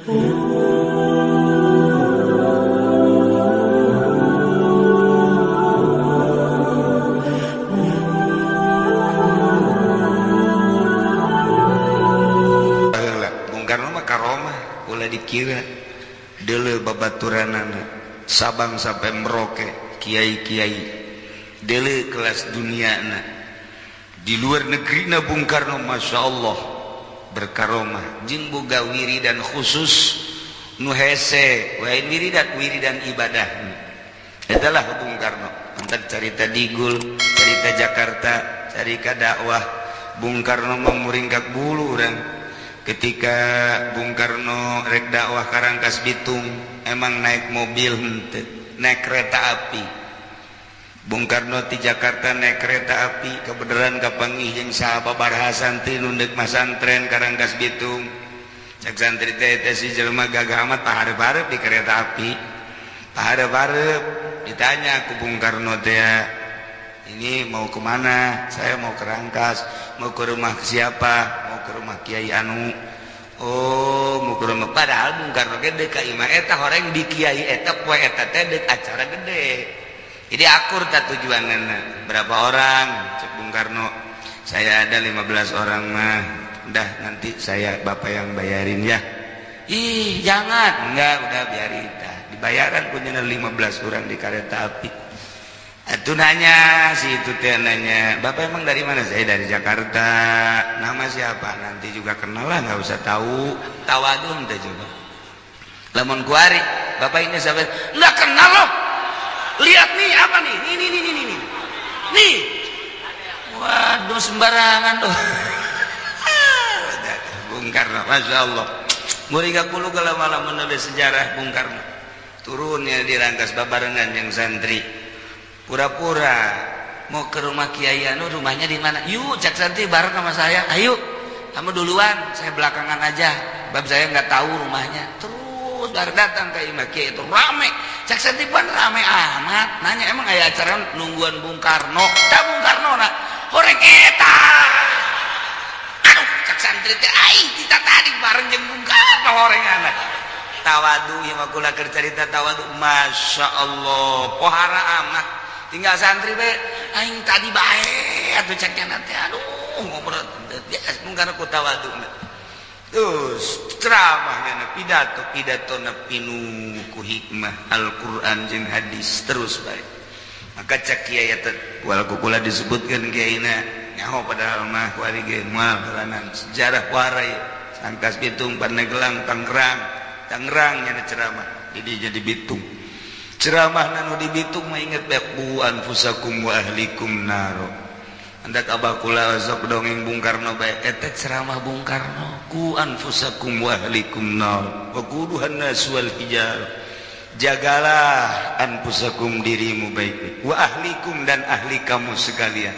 Bung Karno mah karomah ulah dikira deuleu babaturanana Sabang sampai Merauke kiai-kiai deuleu kelas duniana di luar negeri na Bung Karno Masya Allah berkaromah jeung boga wiridan khusus nu hese wae wiridan ibadah adalah Bung Karno entar carita digul carita Jakarta carita dakwah Bung Karno memuringkak bulu urang ketika Bung Karno rek dakwah ka Rangkas Bitung emang naik mobil henteu naik kereta api Bung Karno di Jakarta naik kereta api kebenaran kapanggih jeung sahabat baraha santri nu deuk masantren ka Rangkas Bitung cak santri teh si jelema gagah amat pahareup-hareup di kereta api pahareup-hareup ditanya ku Bung Karno teh ini mau kemana saya mau ke Rangkas mau ke rumah siapa mau ke rumah Kiai Anu oh mau ke rumah padahal Bung Karno ge deuk ka imah eta horeng di Kiai eta poe eta teh deuk acara gede jadi akur tak tujuanana berapa orang cek Bung Karno saya ada 15 orang mah udah nanti saya bapak yang bayarin ya ih jangan enggak udah biarin dah dibayaran punya 15 orang di kereta api itu nanya si itu teh nanya bapak emang dari mana saya dari Jakarta nama siapa nanti juga kenal lah nggak usah tahu tawadun teh juga lamun kuari bapak ini sampai nggak kenal loh lihat nih apa nih nih waduh sembarangan tuh Bung Karno Masya Allah murika kulu kalau malam menulis sejarah Bung Karno turunnya di Rangkas babarengan yang santri pura-pura mau ke rumah Kiai Anu rumahnya di mana yuk cak santri bareng sama saya ayo kamu duluan saya belakangan aja bab saya nggak tahu rumahnya terus baru datang ke imah Kiai itu rame cak santri pun rame amat nanya emang aya acara nungguan Bung Karno tak Bung Karno nak horeng eta aduh cak santri teh ai kita tadi bareng jeung Bung Karno horeng anak tawadu yang aku lah cerita tawadu Masya Allah pohara amat tinggal santri be aing tadi bae atuh caknya nanti aduh ngobrol biasa Bung Karno ku tawadu terus ceramahnya pidato na pinu ku hikmah Al-Qur'an jeung hadis terus bae maka cak kiai eta wal kula disebutkeun kiaina nyaho padahal mah kuari ge moal balanan sejarah warai Rangkas Bitung Pandeglang Tangerang nya ceramah jadi Bitung ceramah nanu di Bitung mah inget bae ku anfusakum wa ahlikum naro andak abah kula sok dongeng Bung Karno bae eta ceramah Bung Karno ku anfusakum wa ahlikum nar wa quduhan nas wal hijar jagalah anfusakum dirimu baik-baik wa ahlikum dan ahli kamu sekalian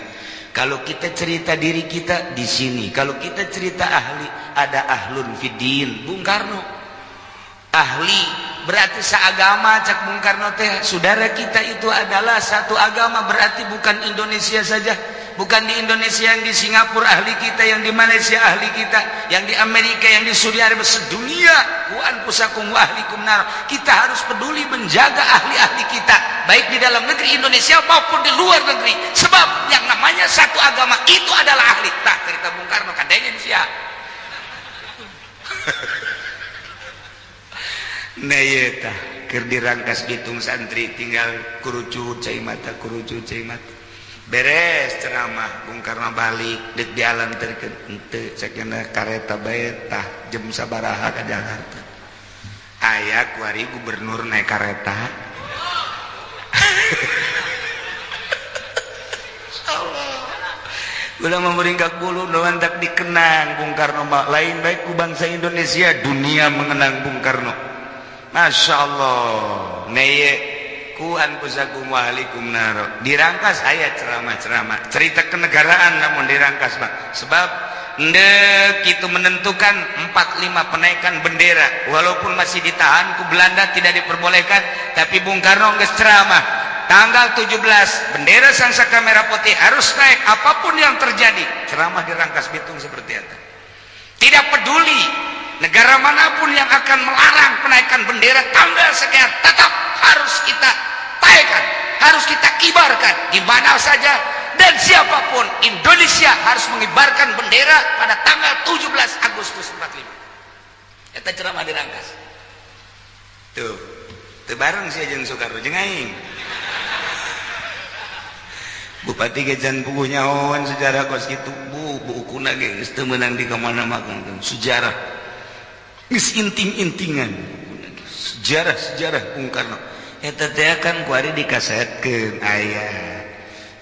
kalau kita cerita diri kita di sini kalau kita cerita ahli ada ahlun fiddin Bung Karno ahli berarti seagama cak Bung Karno teh saudara kita itu adalah satu agama berarti bukan Indonesia saja bukan di Indonesia yang di Singapura ahli kita yang di Malaysia ahli kita yang di Amerika yang di Saudi Arabia sedunia wa anfusakum wa ahlikum nar kita harus peduli menjaga ahli-ahli kita baik di dalam negeri Indonesia maupun di luar negeri sebab yang namanya satu agama itu adalah ahli tah cerita Bung Karno kadenya sia nah iya tah keur di Rangkas Bitung santri tinggal kurucut cai mata beres ceramah Bung Karno balik dek di alam terkeun henteu cekna kareta bae tah jam sabaraha ka Jakarta aya kuari gubernur naik kareta Allah ulah memeringkak bulu doan tak dikenang Bung Karno mah lain baik ku bangsa Indonesia dunia mengenang Bung Karno Masya Allah neye ku anfusakum wa ahlikum nar di Rangkas aya ceramah-ceramah cerita kenegaraan namun di Rangkas Pak sebab ndek itu menentukan 4-5 penaikan bendera walaupun masih ditahan ku Belanda tidak diperbolehkan tapi Bung Karno geus ceramah tanggal 17 bendera Sangsaka merah putih harus naik apapun yang terjadi ceramah di Rangkas Bitung seperti itu tidak peduli negara manapun yang akan melarang penaikan bendera tanggal sekian tetap harus kita taikan, harus kita kibarkan di mana saja dan siapapun. Indonesia harus mengibarkan bendera pada tanggal 17 Agustus 45. Eta ceramah di Rangkas. Tuh bareng si Ajeng Soekarno jeung aing. Bupati Gejan puguhnya nyahoan sejarah kos kitu buukuna ge geus teu meunang di kamana-mana sejarah geus inting-intingan sejarah Bung Karno eta teh kan kuari dikasetkeun aya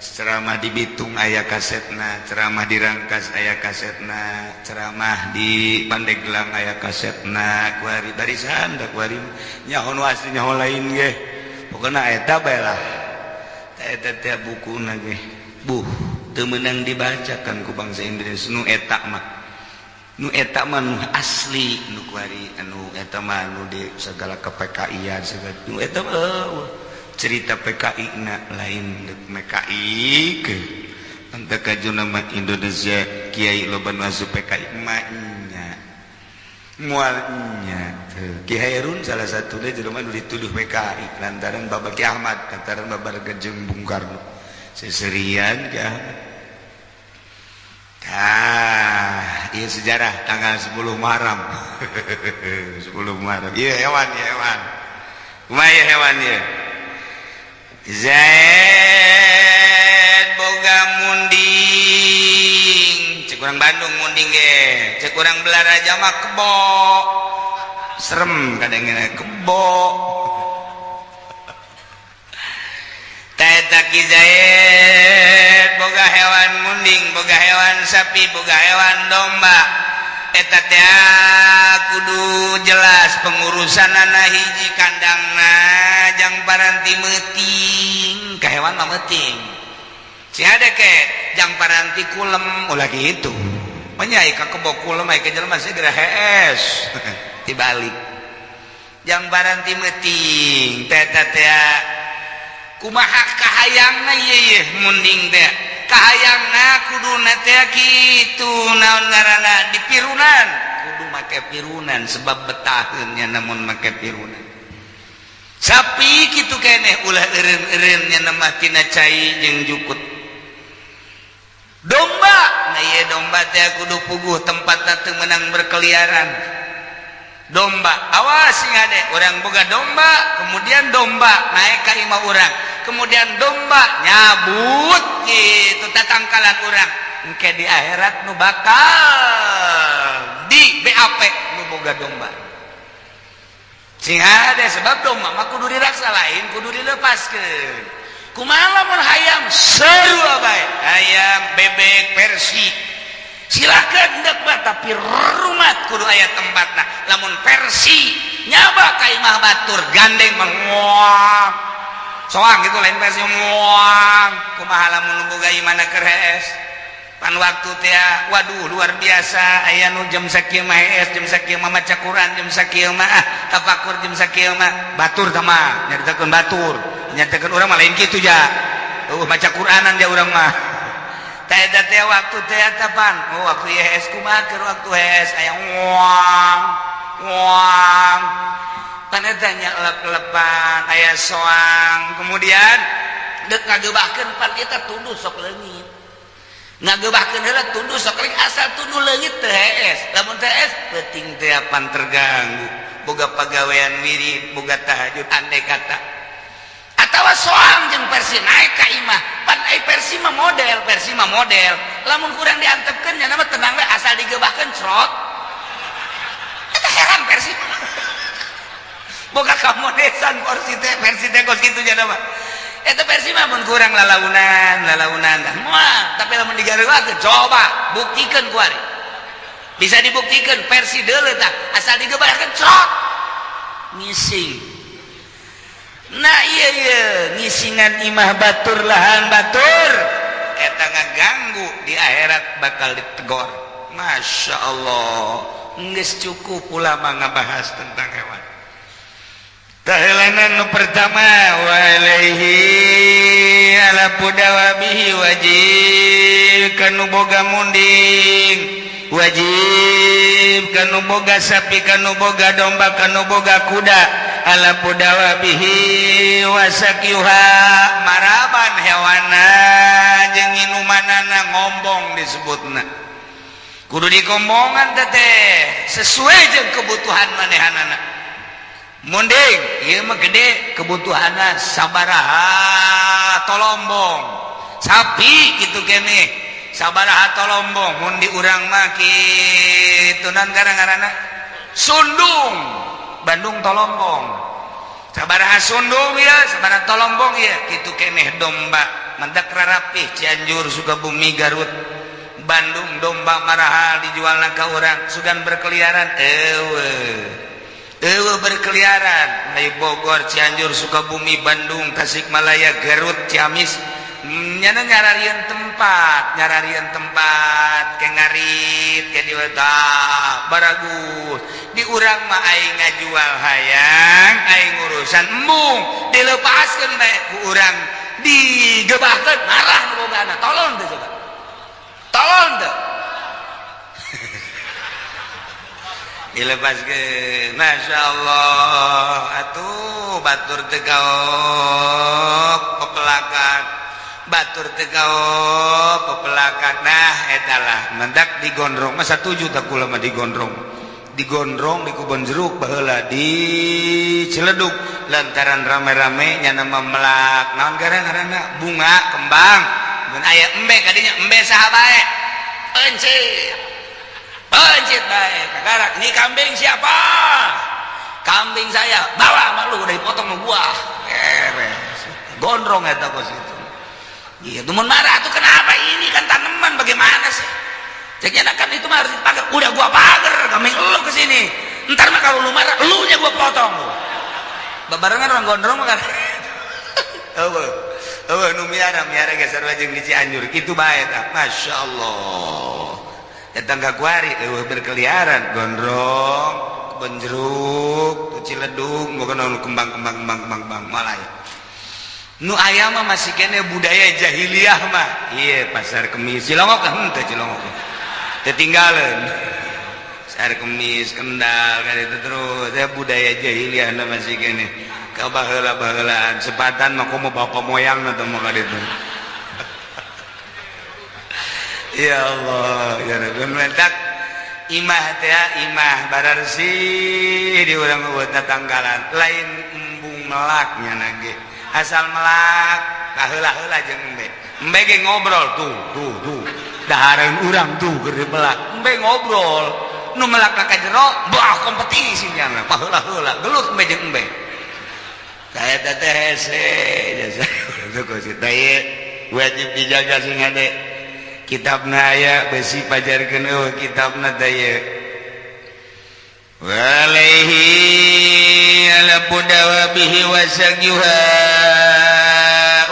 ceramah di Bitung aya kasetna, ceramah di Rangkas aya kasetna, ceramah di Pandeglang aya kasetna, kuari barisan da kuari nyahon wasli nyahon lain ge pokona eta bae lah. Eta teh bukuna ge teu meunang dibacakan ku bangsa Indonesia nu eta mah nu asli nu kuari anu eta mah nu di segala KPKI-an segala nu eta cerita PKI na lain PKI ke anta kajuna mah Indonesia kiai loba nu asup PKI mahnya mualnya Ki Hairun salah satunya jelema nu dituduh PKI lantaran Bapak Ki Ahmad lantaran babarga jeung Bung Karno seserian Ki Ahmad. Ieu sejarah tanggal 10 Muharram 10 Muharram ieu hewan kumaha ieu hewan ieu Zaid boga munding cek urang Bandung munding ge cek urang Belaraja mah kebo serem kadang-kadang kebo Taeta Ki Zaid boga hewan munding boga hewan sapi boga hewan domba eta teh kudu jelas pengurusanana hiji kandangna jang paranti meuting ka hewan mah meuting si ada ke jang paranti kulem ulah kitu manyai ka kebo kulem ai ka jelema segera hees dibalik jang paranti meuting eta teh kumaha kahayangna ieu munding teh kahayangna kuduna teh kitu naon ngaranna dipirunan kudu make pirunan sebab betaheun nya namun make pirunan sapi kitu keneh ulah eureun-eureun nya mah tina cai jeung jukut domba nah ieu domba teh kudu puguh tempatna teu meunang berkeliaran domba awas sing ade urang boga domba kemudian domba naik ka imah urang kemudian domba nyabut gitu tatangkalan urang engke di akhirat nu bakal di BAP nu boga domba sing ade sebab domba mah kudu diraksa lain kudu dilepaskeun kumaha lamun hayam seru bae hayam bebek Persi silakan hendak mah tapi rumat kudu aya tempatna lamun Persi nyaba ka imah batur gandeng menguang soang gitu lain Persi menguang kumaha lamun boga imana keres pan waktu teh waduh luar biasa aya nu jam sakieu mah hees jam sakieu mah maca Quran jam sakieu mah tafakur jam sakieu mah batur tah mah nyaritakeun batur nyaritakeun urang mah lain kitu ja maca Quranan dia urang mah eta teh waktu teh tapan waktu hees kumaha keur waktu hees aya nguang pan eta nya elep-elepan aya soang kemudian deuk ngageubahkeun pan kita tunduh sok leungit ngageubahkeun heula tunduh sok leungit asal tunduh leungit teh hees lamun teh hees peuting teh pan terganggu boga pagawean wirid boga tahajud andai kata atawa soang jeung Persi naik ka imah pan ai Persi mah model lamun kurang diantepkeun nya mah tenang we asal digeubahkeun crot eta heran Persi boga kamodesan Persi teh kos kitu nya mah eta Persi mah mun kurang lalaunan moal tapi lamun digareuakeun coba buktikeun kuari bisa dibuktikeun Persi deuleu tah asal digeubahkeun crot ngising. Nah iya ngisingan imah batur lahan batur eta ngaganggu di akhirat bakal ditegor. Masya Allah geus cukup ulama ngabahas tentang hewan. Tahelanan nu pertama wa alaihi ala pudawabihi wajib kanu boga munding wajib kanu boga sapi kanu boga domba kanu boga kuda ala pudawa bihi wasakyuha maraban hewana jeung inumanana ngombong disebutna kudu dikombongan teteh sesuai jeung kebutuhan manehanana munding ieu mah gede kebutuhanna sabaraha tolombong sapi gitu keneh sabaraha tolombong mun di urang mah kitu nan garang-garana sundung Bandung tolombong sabaraha sundung ya sabaraha tolombong ya kitu keneh domba mendak rarapih Cianjur Sukabumi Garut Bandung domba marahal dijualna ka urang sugan berkeliaran eueuh berkeliaran dari Bogor Cianjur Sukabumi Bandung Tasikmalaya Garut Ciamis nyana nyararieun tempat ke ngarit ke di wata baragus di urang mah aing ngajual hayang aing urusan embung dilepaskeun bae ku urang digebahkeun marah nu bogana tolong teh coba tolong teh dilepaskeun masyaallah atuh batur teu gaok pepelakan batur teu gaok pepelakan nah eta lah mendak digondrong mah satuju tak kula mah digondrong di kebon jeruk baheula di Ciledug lantaran rame-rame nya nama melak naon garang-garangna bunga kembang mun aya embe kadinya embe saha bae pencit bae kagarak ini kambing siapa kambing saya bawa mak lu udah dipotong sama buah beres gondrong eta kos itu iya tuh mun marah tuh kenapa ini kan tanaman bagaimana sih ceknya kan itu mah harus dipagar udah gua pagar kambing lu kesini ntar mah kalau lu marah lu nya gua potong babarengan orang gondrong mah kan nu miara geser wajeng di Cianjur kitu bae tah masyaallah eta gaguari berkeliaran gondrong kebon jeruk tu Ciledug bukan nu kembang malaya nu aya mah masih kene budaya jahiliyah mah ieu pasar kemis Cilongok henteu Cilongok ketinggalan pasar kemis Kendal kan itu terus ya budaya jahiliyah na masih kene ka baheula-baheulaan sepatan mah komo bapak moyang na teh mah kaditu ya Allah ya Rabbi mentak imah teh imah bararsi di urang eueutna tanggalan lain embung melaknya nage asal melak kaheula-heula jeung embe ge ngobrol tuh dahareun urang tuh keur melak embe ngobrol nu melak ka jero bah kompetisi nya paheula-heula gelut embe jeung embe saya teh hese jasa wajib dijaga sing ade kitabna aya besi pajarkeun eueuh kitabna teh ye walaihi ala pudawa bihi wasagyuha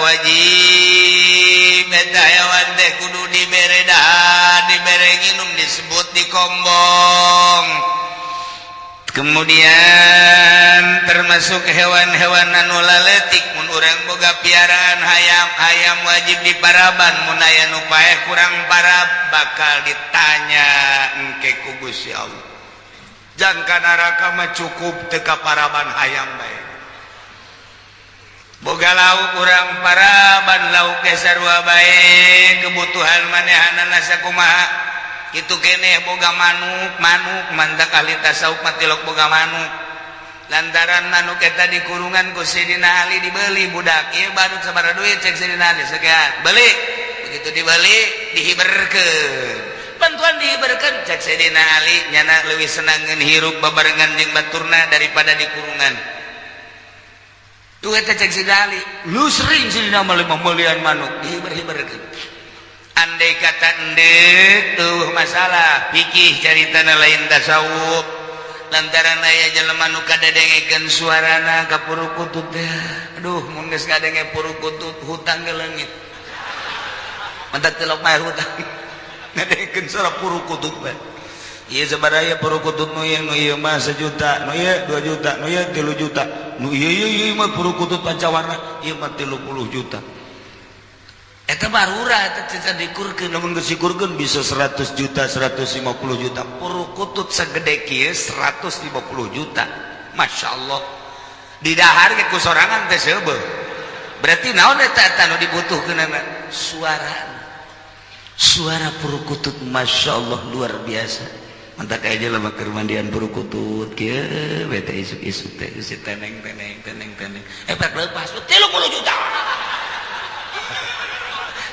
wajib eta hewan teh kudu dibere dahan dibere nginum disebut dikombong kemudian termasuk hewan-hewan anu laletik mun urang boga piaraan hayam wajib diparaban mun aya nu paeh kurang parab bakal ditanya engke ku Gusti Allah jangka neraka mah cukup teu kaparaban hayam bae boga lauk urang paraban lauk ge sarua bae kebutuhan manehanana sakumaha kitu keneh boga manuk mandak ahli tasawuf mah tilok boga manuk lantaran manuk eta di kurungan ku Sidina Ali dibeli budak ieu badut sabaraha duit cek Sidina Ali sekian beli begitu dibeli dihiberkeun bantuan dihiberkeun cek Sidina Ali nyana leuwih senangeun hirup babarengan jeung baturna daripada di kurungan tuh eta cek Sidina Ali lu sering Sidina mah memulian manuk dihiber-hiberkeun andai kata endek tuh masalah fikih caritana lain tasawuf lantaran aya jelema nu kadadengekeun suarana ka purukutut teh aduh mun geus ngadenge purukutut hutang ke leungit mentak telok maer hutang ngadengekeun suara purukutut bae ieu sabaraha purukutut nu ieu mah 1 juta nu ieu 2 juta nu ieu 3 juta nu ieu mah purukutut pancawarna ieu mah 30 juta eta eta barura eta dikurkeun lamun geus dikurkeun bisa 100 juta 150 juta puru kutut segede kieu 150 juta masyaallah di dahar ge ku sorangan teh seubeuh berarti naon eta nu dibutuhkeun suara puru kutut masyaallah luar biasa mantak aja lah keur mandian puru kutut kieu bete isuk-isuk teh si teneng pak lepas 30 juta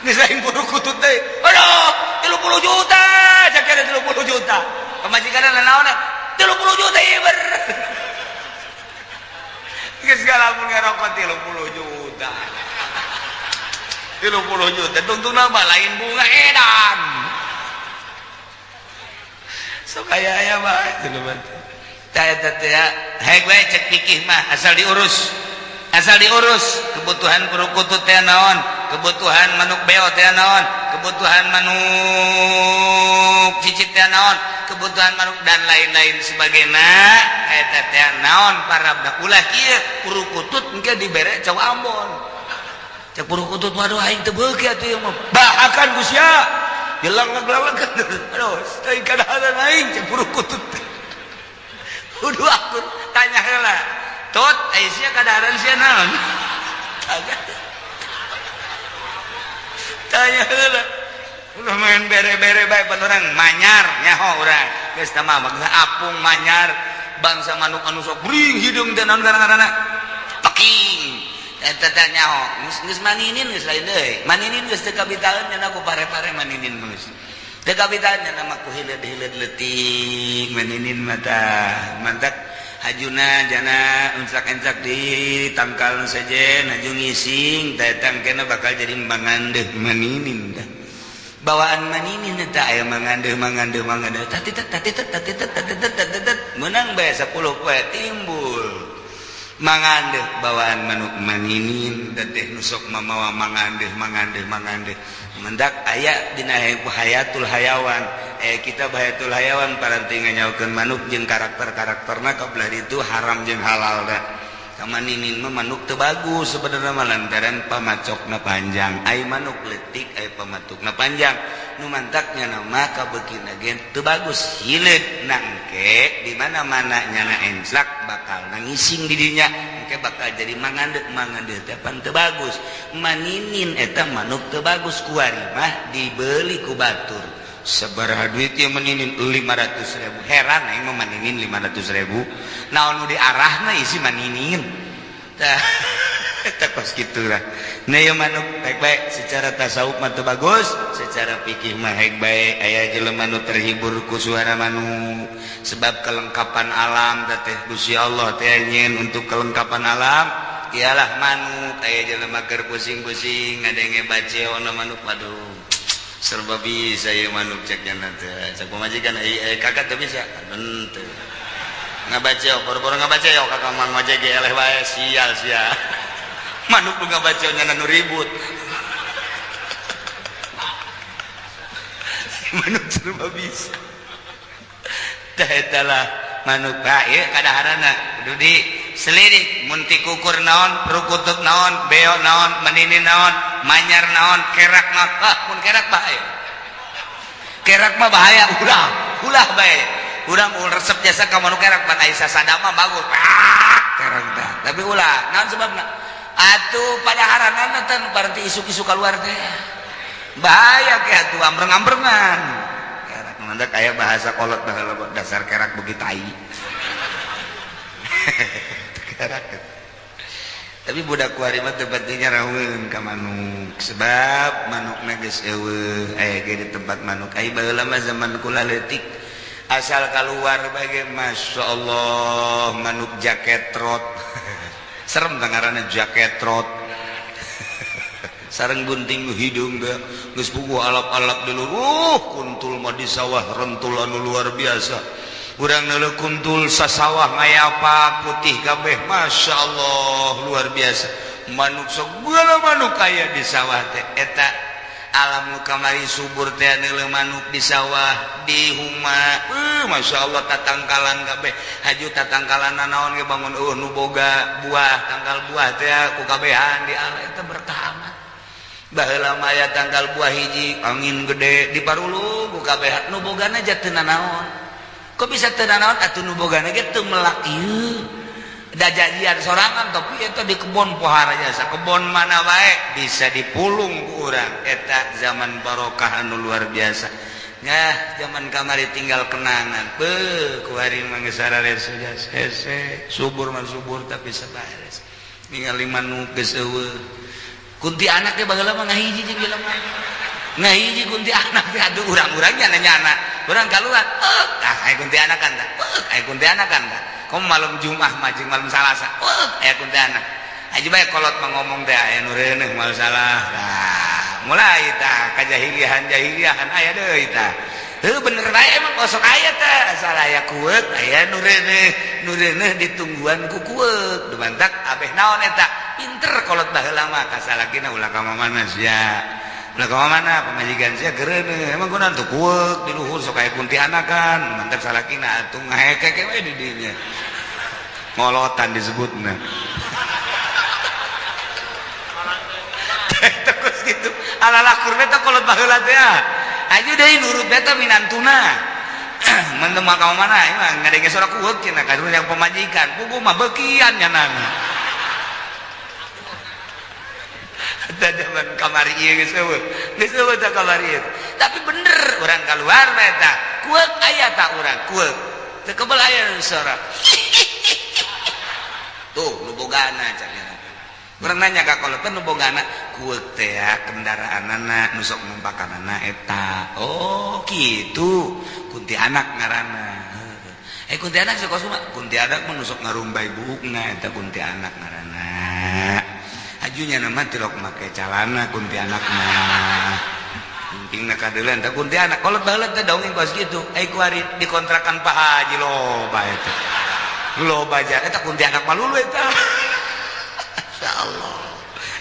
nisain puru kutut teh aduh 30 juta cakere 30 juta pamajikanna naon 30 juta ieu ber geus galamun ngarokot 30 juta 30 juta tuntuna mah lain bunga edan sok aya bae teu mah tah teh haek bae cek pikih mah asal diurus kebutuhan puru kutut teh naon kebutuhan manuk beo teh naon kebutuhan manuk cicit teh naon kebutuhan manuk dan lain-lain sebagainya eta teh naon parabna ulah kieu puru kutut engke dibere Cau Ambon cek puru kutut waduh aing teu beuki atuh ieu mah bahakan Gusya jelang ngaglawekeun aduh teuing kadaharan aing cek puru kutut kudu aku tanya heula tot sia kadaharan sia naon tanya heula ulah main bere-bere bae pan urang manyar nyaho urang geus tah mah apung manyar bangsa manuk anu sok bring hidung teh naon ngaranna peking eta teh nyaho geus maninin geus lain deui maninin geus teu kabitaeun nya ku pare-pare maninin geus teu kabitaeun nya mah ku hileud-hileud leutik maninin mah tah mantak hajuna jana uncak-encak di tangkal sajen haju ngising datang kena bakal jadi mangandeuh maninin dah bawaan maninin eta aya mangandeuh tatitet menang bae 10 poe timbul mangandeuh bawaan manuk maninin da teh nu sok mamawa mangandeuh mendak aya dina hayatul hayawan kita bahayatul hayawan paranti nganyaokeun manuk jeung karakter-karakterna kabelah itu haram jeung halal da kamaninin mah manuk teu bagus sebenarnya mah lantaran pamacokna panjang ai manuk leutik ai pamatukna panjang nu mantaknya nama kabeukina ge teu bagus hileud nangke di mana-mana nyana enslak bakal nangising di dinya engke bakal jadi mangandeuh teh pan teu bagus maninin eta manuk teu bagus kuari mah dibeli ku batur sabaraha duit ieu maninin 500.000 heran aing mah maninin 500.000 naon nu diarahna isi maninin tah eta kos kitu lah nah ieu manuk baik-baik secara tasawuf mah teu bagus secara fikih mah haek bae aya jelema nu terhibur ku suara manuk sebab kelengkapan alam teh Gusti Allah teh nyen untuk kelengkapan alam ialah manuk aya jelema keur pusing-pusing ngadenge baceona manuk waduh serba bisa ya manuk ceknya nanti cek pemajikan kakak tuh bisa nanti ngabaca boro-boro ngabaca yo kakak mang ngojek eleh wae sial manuk lu ngabaca nya nu ribut manuk serba bisa tah eta lah manuk bae kadaharana kudu di selidik mun ti kukur naon perukutut naon beo naon maninin naon manyar naon kerak naon mun kerak bahaya kerak mah bahaya ulah bae urang resep jasa ka manuk kerak pan aya sasada mah bagus kerak tah tapi ulah naon sebabna atuh pada haranana teh paranti isuk-isuk keluar teh bahaya ke atuh ambreng-ambrengan kerak mandak aya bahasa kolot baheula dasar kerak beuki tai tapi budak kuari mah tempatnya raweun ka manuk sebab manukna geus eueuh aya ge di tempat manuk ai baheula mah zaman kula leutik asal keluar bae masyaallah manuk jaket trot serem ngaranna jaket trot sareng bunting hidung ge geus puguh alap-alap dulu kuntul mah di sawah rentul anu luar biasa urang neuleuh kuntul sasawah ngayapa putih kabeh masyaallah luar biasa manuk segala manuk aya di sawah teh eta alam nu kamari subur teh neuleuh manuk di sawah di huma masyaallah tatangkalan kabeh haju tatangkalan naon ge bangun nu boga buah tangkal buah teh ku kabehan di ala eta berkah amat baheula mah aya tanggal buah hiji angin gede di parulu ku kabeh nu bogana aja teu nanaon kok bisa teu nanaon atuh nu bogana ge teu melak ieu da jadian sorangan tapi eta di kebon pohara jasa kebon mana wae bisa dipulung ku urang eta zaman barokah anu luar biasa nya zaman kamari tinggal kenangan beuh kuari mah geus sareres hese subur mah subur tapi sabares ningali manu geus eueuh kunti anak teh baheula mah ngahiji jeung jelema ngahiji kunti anak teh aduh urang-urangnya nanyana urang kaluar aya kunti anak kan tah aya kunti anak kan tah komo malam Jumat mah jeung malam Salasa aya kunti anak aja bae kolot mah ngomong teh aya nu reuneuh moal salah mulai tah kajahiliahan aya deui tah heuh bener bae emang kosok aya teh asal aya kueuk aya nu reuneuh ditungguan ku kueuk dumantak abeh naon eta pinter kolot baheula mah kasalakina ulah ka mana sia ulah ka mana pamajikan sia geureuneuh emang kunaon tuh kueuk di luhur sok aya kuntianakan mantap salakina atuh ngahekeke we di dinya ngolotan disebutna terus gitu ala-ala kurbe teh kolot baheula teh aju deui nurut beta minantuna mun teu mah ka mana emang ngadege sora kueuk cenah kadurun yang pemajikan puguh mah beukian nyanana da zaman kamari ieu geus eueuh tah kamari ieu tapi bener urang kaluar bae tah kueuk aya tah urang kueuk teu kebeul aya sora tuh nu bogana cenah urang nanya ka kolot nu bogana kueuk teh kendaraanana nu sok numpakanana eta oh kitu kunti anak ngaranna kunti anak sok mah kunti anak mah nu sok ngarumbai buukna eta kunti anak ngaranna ajunya nama tilok make calana kunti anak mah pentingna kadeuleun teh kunti anak kolot baheula teh dongeng kos kitu kuari dikontrakan Pak Haji loba eta loba aja eta kunti anak mah lulu eta insyaallah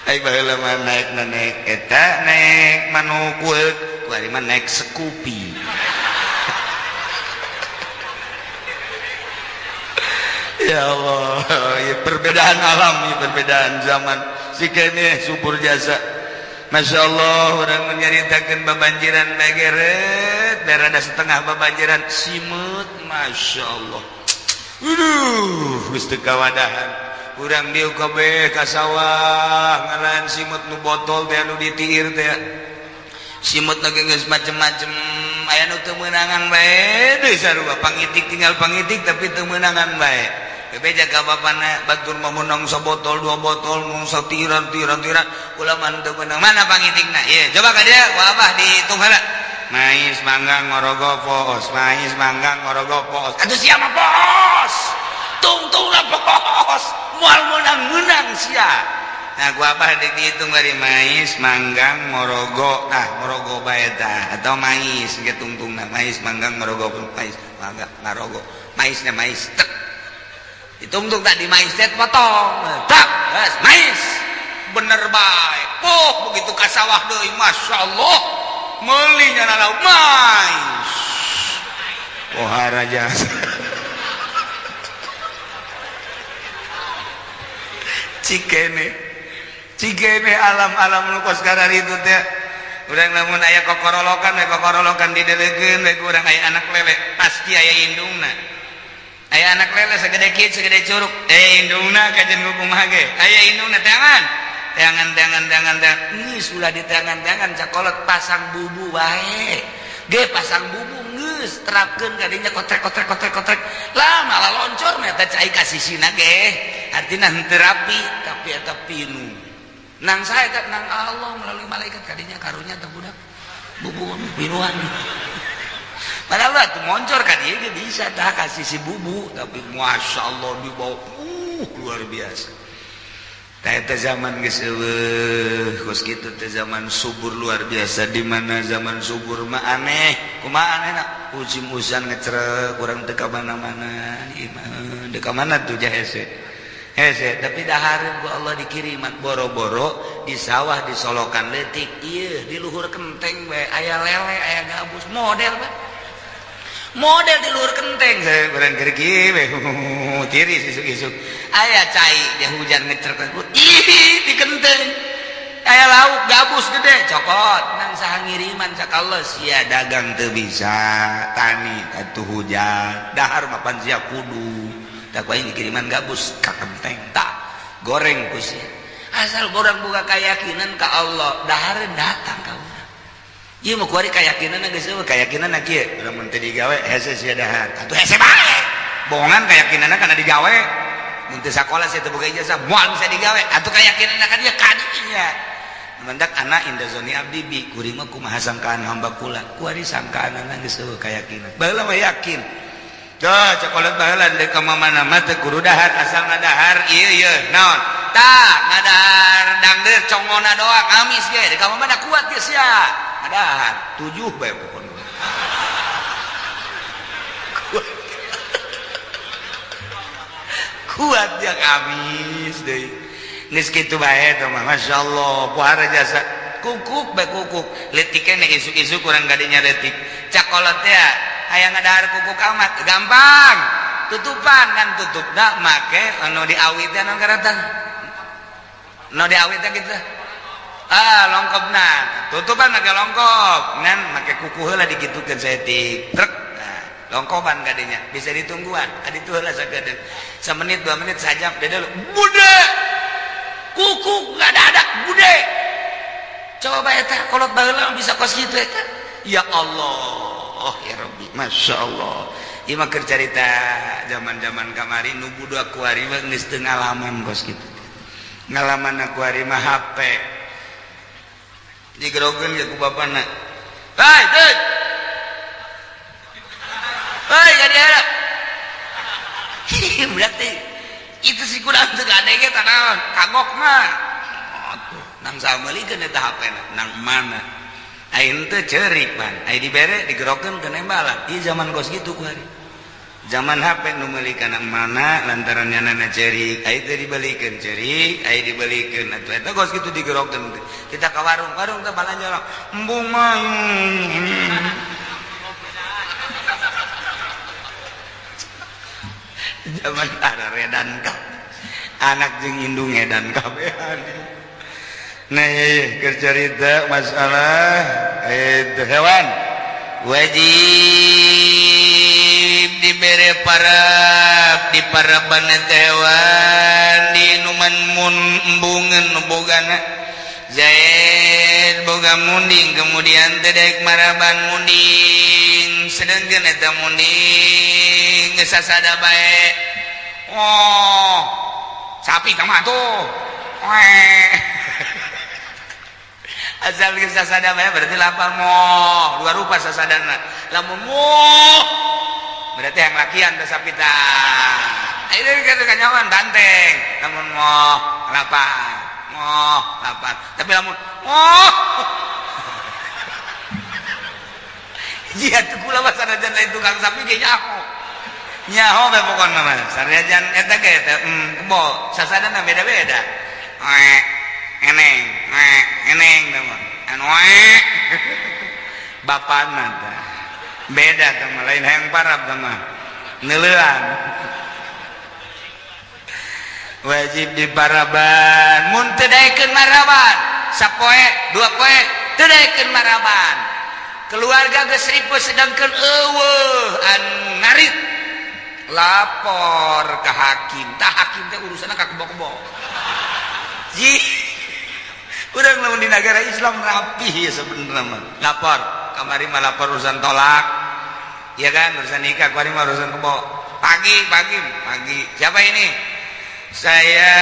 ai baheula mah naik eta naik manu kueuk kuari mah naik Scoopy ya Allah ya perbedaan alam ya perbedaan zaman si kene subur jasa Masya Allah orang menyaritakeun babanjiran bageret berada setengah babanjiran simut Masya Allah geus teu kawadahan urang dieu kabeh ka sawah ngalan simut nu botol teh anu ditiir teh simut lagi geus macem-macem aya nu teu meunangan bae deui sarua pangitik tinggal pangitik tapi teu meunangan bae bebeja ka bapana batur meunang sabotol dua botol mun satiran ulah man teu meunang mana pangitikna ieu coba ka dia ku abah dihitung heula mais manggang ngorogo pos mais manggang ngorogo pos atuh sia mah pos tungtungna pos moal meunang sia nah ku abah dihitung bari mais manggang ngorogo tah ngorogo bae tah atau mais ge tungtungna mais manggang ngorogo mais mangga ngarogo maisna mais tek ditungtung tadi mais teh potong tak geus mais bener bae begitu ka sawah deui masyaallah meuli nya lauk mais pohara jasa cikene alam-alam nu kos karari itu teh urang lamun aya kokorolokan didelegeun we urang aya anak lele pasti aya indungna aya anak lele segede kieu segede curug indungna kajen kumaha ge aya indungna tangan geus ulah di tangan cakolot pasang bubu wae ge pasang bubu geus terapkeun ka dinya kotrek lah malah loncor mah eta cai ka sisina ge artina henteu rapi tapi eta pinu nang sae ka nang Allah melalui malaikat ka dinya karunya teh budak bubu pinuan padahal tuh moncor kan dia bisa dah kasih si bubu tapi Masya Allah dibawa luar biasa teh zaman geus eueuh kos kitu teh zaman subur luar biasa di mana zaman subur mah aneh kumaha anehna musim-musim ngecrek urang teu ka mana-mana iman teu ka mana tuh hese tapi dahareun ku Allah dikiriman boro-boro di sawah disolokan leutik ieu di luhur kenteng bae aya lele aya gabus model bae model di luar kenteng saya barang kergi tiris isuk-isuk aya cai dia hujan ngecerkan ih di kenteng aya lauk gabus gede cokot nang saha ngiriman sakallah sia dagang teu bisa tani atuh hujan dahar mapan sia kudu tak wae kiriman gabus ka kenteng tak goreng ku sia asal urang boga keyakinan ka Allah dahar datang ka urang ieu mah kuari keyakinan geus eueuh keyakinan kieu lamun teu digawe hese sia dahar atuh hese bae bohongan keyakinanna kana digawe mun teu sakola sia teu boga ijazah moal bisa digawe atuh keyakinanna ka dia kadinya mendak anak inda zoni abdi bi kuring mah kumaha sangkaan hamba kula kuari sangkaanna geus eueuh keyakinan baheula mah yakin tuh cokolat baheula deuk ka mamana mah teu kudu dahar asal ngadahar ieu naon tah ngadahar dangdeur congona doang amis ge deuk ka mamana kuat geus ya ngadahar 7 bae pokona kuat yang amis deui geus kitu bae teh mah masyaallah puara jasa kukuk bae kukuk leutik keneh isuk-isuk urang gadinya leutik cakolot teh aya ngadahar kukuk amat gampang tutupan kan tutupna make anu diawit teh anu karatang nu diawit teh kitu longkopna tutupan make longkop ngan make kuku heula dikitukeun saeutik trek longkopan gadinya bisa ditungguan aditu heula sagadeg samenit 2 menit sajam beda bude kukuk nggak ada bude coba eta kolot baheula bisa kos kitu eta ya Allah ya Rabbi masya Allah ieu mah keur carita zaman-zaman kamari nu budak kuari mah geus teu ngalaman kos kitu ngalaman kuari mah HP digerogeun ke ku bapana hei teuy hei gadi ada berarti itu si kurang teu gade ge tanaon kagok mah atuh nang sameulikeun eta HP-na nang mana aing teh ceurik pan ai dibere digerokeun ke nembalan ieu zaman kos kitu kuari zaman HP nu meuli ka nang mana lantaran nyanana ceurik ai teh dibelikeun ceurik ai dibelikeun atuh eta kos kitu digerokeun kita ka warung teh balanja embung mah zaman ada redan kap anak jeung indung edan kabehan nah kercerita masalah itu hewan wajib diberi parab di paraban hewan di numan embungeun bogana zaid boga munding kemudian tedek maraban munding sedengkeun eta munding geus sasada bae oh sapi kamah tuh asal geus sasada bae berarti lapar moh dua rupa sasadana lamun moh berarti yang lakian teh sapi tah itu kan nyaman banteng lamun moh lapar tapi lamun iya tuh kula mah sanajan lain tukang sapi ge nyaho bae pokona mah sanajan eta ge teh kebo sasadana beda-beda eneng teh mah anu bapana teh beda teh mah lain hayang parab teh mah neuleuan wajib diparaban mun teu daekeun maraban sapoe dua poe teu daekeun maraban keluarga geus ripuh sedangkeun eueuh anu ngarit lapor ka hakim tah hakim teh urusanna ka kebo-kebo ji urang lamun di negara Islam rapih ya sebenarnya mah lapor kamari mah lapor urusan tolak iya kan urusan nikah kamari mah urusan kebo pagi siapa ini saya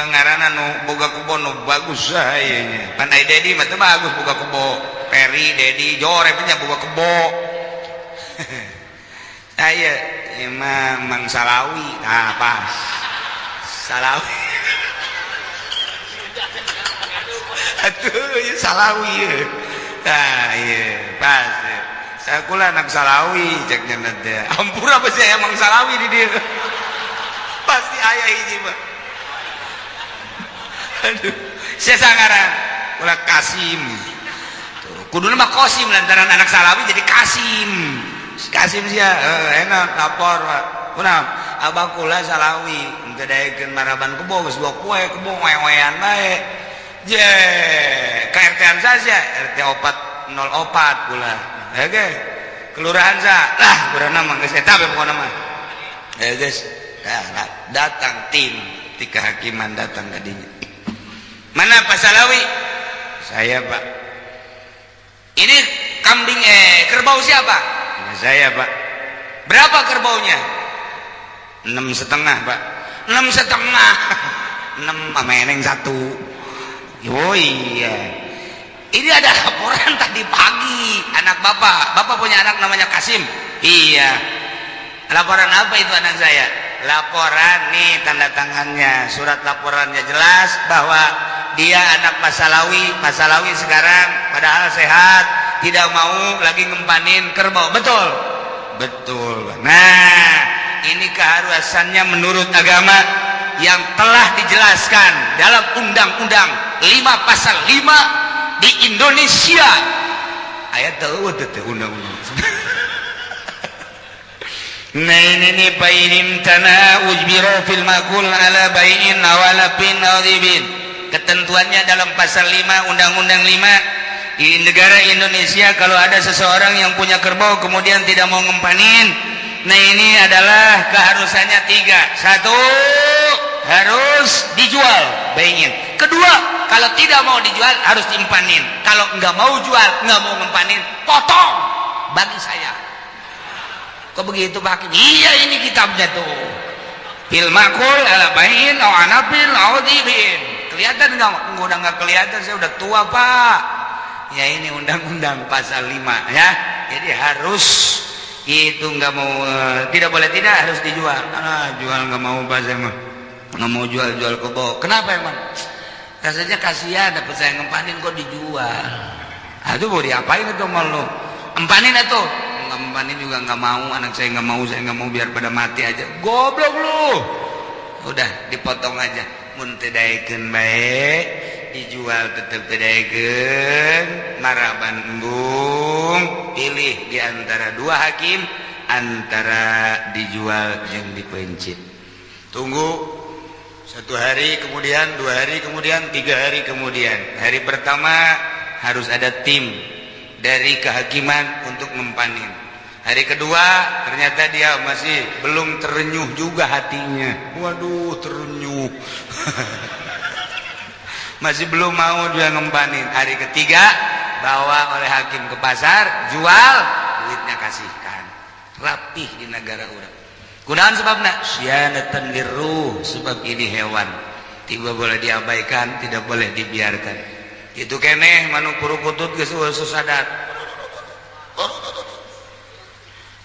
ngaranna nu boga kebo nu bagus sayanya pan ai Dedi mah teu bagus boga kebo Peri Dedi Jore punya boga kebo saya mah Mang Salawi nah pas Salawi atuh ieu Salawi ieu tah ieu pas sakula anak Salawi cek nya teh ampura apa sih Mang Salawi di dieu pasti aya hiji mah aduh sia sangaran ulah Kasim tuh kuduna mah Qasim lantaran anak Salawi jadi Kasim sia enak lapor Pak Kunaon? Abah kula salawi engke daekeun maraban kebo geus boga kue kebo wewean bae. Je, KRT-an saja RT 404 kula. Hege. Kelurahan sa. Lah, urang mah geus eta bae pokona mah. Geus datang tim ti kehakiman datang ka dinya. Mana Pak Salawi? Saya, Pak. Ini kambing kerbau siapa? Ya, saya, Pak. Berapa kerbaunya? 6,5, Pak. 6,5. 6 meneng 1. Oh iya. Ini ada laporan tadi pagi anak Bapak punya anak namanya Kasim. Iya. Laporan apa itu anak saya? Laporan nih tanda tangannya, surat laporannya jelas bahwa dia anak Pak Salawi sekarang padahal sehat, tidak mau lagi ngempanin kerbau. Betul? Betul. Nah, ini keharusannya menurut agama yang telah dijelaskan dalam Undang-Undang 5 Pasal 5 di Indonesia. Ayat tahu teh undang-undang. Nah ini pa'inim tanah ujbiro fil makul ala bayin awalapin awdibin. Ketentuannya dalam pasal 5 Undang-Undang 5 di negara Indonesia, kalau ada seseorang yang punya kerbau kemudian tidak mau ngempanin, nah ini adalah keharusannya 3. 1, harus dijual bayin. Kedua, kalau tidak mau dijual harus dimpanin. Kalau nggak mau jual, nggak mau ngempanin, potong bagi saya. Kok begitu Pak Hakim? Iya, ini kitabnya tuh. Fil makul ala bayin aw anapil aw dibin. Kelihatan nggak? Udah nggak kelihatan, saya udah tua Pak. Ya ini undang-undang pasal 5 ya. Jadi harus itu, nggak mau, tidak boleh tidak, harus dijual. Jual nggak mau Pak, saya mah nggak mau jual kebo. Kenapa emang? Rasanya kasihan, dapat saya ngempanin kok dijual. Aduh mau diapain itu mal lo? Empanin itu? Nggak empanin juga nggak mau, anak saya nggak mau, biar pada mati aja. Goblok lu. Udah dipotong aja. Mun teu daekeun bae, dijual tetep teu daekeun, maraban embung, pilih di antara 2 hakim, antara dijual yang dipencit. Tunggu 1 hari kemudian, 2 hari kemudian, 3 hari kemudian. Hari pertama harus ada tim dari kehakiman untuk mempanin. Hari kedua ternyata dia masih belum terenyuh juga hatinya. Waduh, terenyuh. Masih belum mau dia ngempanin. Hari ketiga bawa oleh hakim ke pasar, jual, duitnya kasihkan. Rapih di negara orang. Kunaon sebabna? Syianatan lirruh, sebab ini hewan. Tidak boleh diabaikan, tidak boleh dibiarkan. Itu keneh manuk purukutut geus sadar.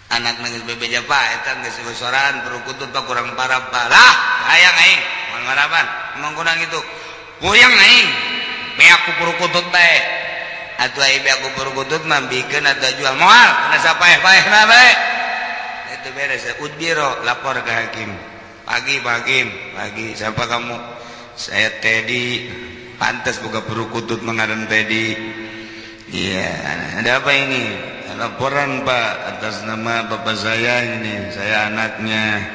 Anak nangis bebeja Pak, eta geus sosoran purukutut Pak kurang parah Pak. Lah, hayang aing, moal maraban. Emang kunang itu. Puyeng aing. Beak ku purukutut bae. Atuh aing beak ku purukutut mah bikeun atuh jual moal, kana sapaeh-paehna bae. Itu beres. Udbiro lapor ke hakim. Pagi siapa kamu? Saya Teddy. Pantas buka purukutut mengaran Teddy. Iya, ada apa ini? Laporan Pak atas nama bapak saya ini. Saya anaknya.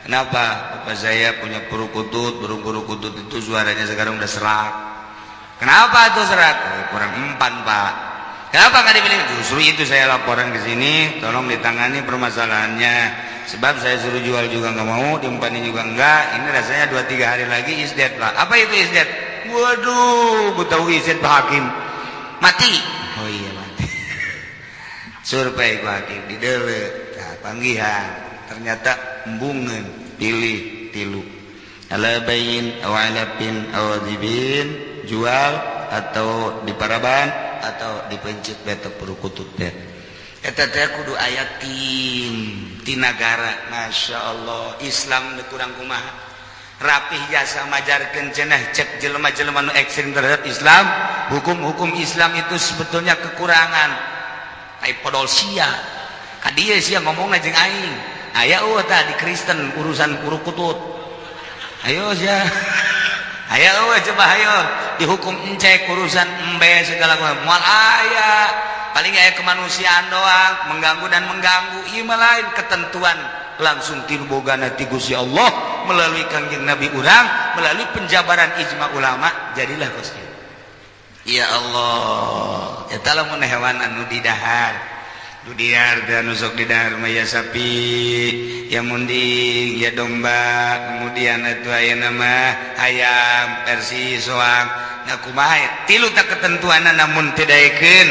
Kenapa? Bapak saya punya purukutut. Burung purukutut itu suaranya sekarang udah serak. Kenapa tuh serak? Kurang empan Pak. Kenapa nggak dipilih? Justru itu saya laporan ke sini. Tolong ditangani permasalahannya. Sebab saya suruh jual juga nggak mau, diempanin juga enggak. Ini rasanya 2-3 hari lagi isdet Pak. Apa itu isdet? Waduh, gue tahu isdet Pak Hakim. Mati. Oh iya mati. Survei Pak Hakim di dele. Nah, panggihan. Ternyata embungan. Pilih tilu. Ala bayin awalapin awadibin. Jual atau di paraban atau dipencit betok purukutut bet. Eta teh kudu ayatin ti nagara. Masya Allah, Islam teu kurang kumaha. Rapih jasa majarkeun cenah cek jelema-jelema nu ekstrim terhadap Islam. Hukum-hukum Islam itu sebetulnya kekurangan. Ai podol sia. Ka dieu sia ngomongna jeung aing. Aya eueuh tah di Kristen urusan purukutut. Ayo sia. Ayo coba ayo dihukum encek urusan embe segala macam. Moal aya paling aya kemanusiaan doang, mengganggu dan mengganggu. Ieu mah lain ketentuan langsung tilbogana ti Gusti Allah melalui kangjeng Nabi urang, melalui penjabaran ijma ulama, jadilah kos kieu. Ya Allah, eta lamun hewan anu di dahar, nu diar dan nusok di dahar mah ya sapi, ya munding, ya domba, kemudian atuh ayeuna mah ayam, persis, soang, ngakumaha tilu tak ketentuanna namun teu daekeun,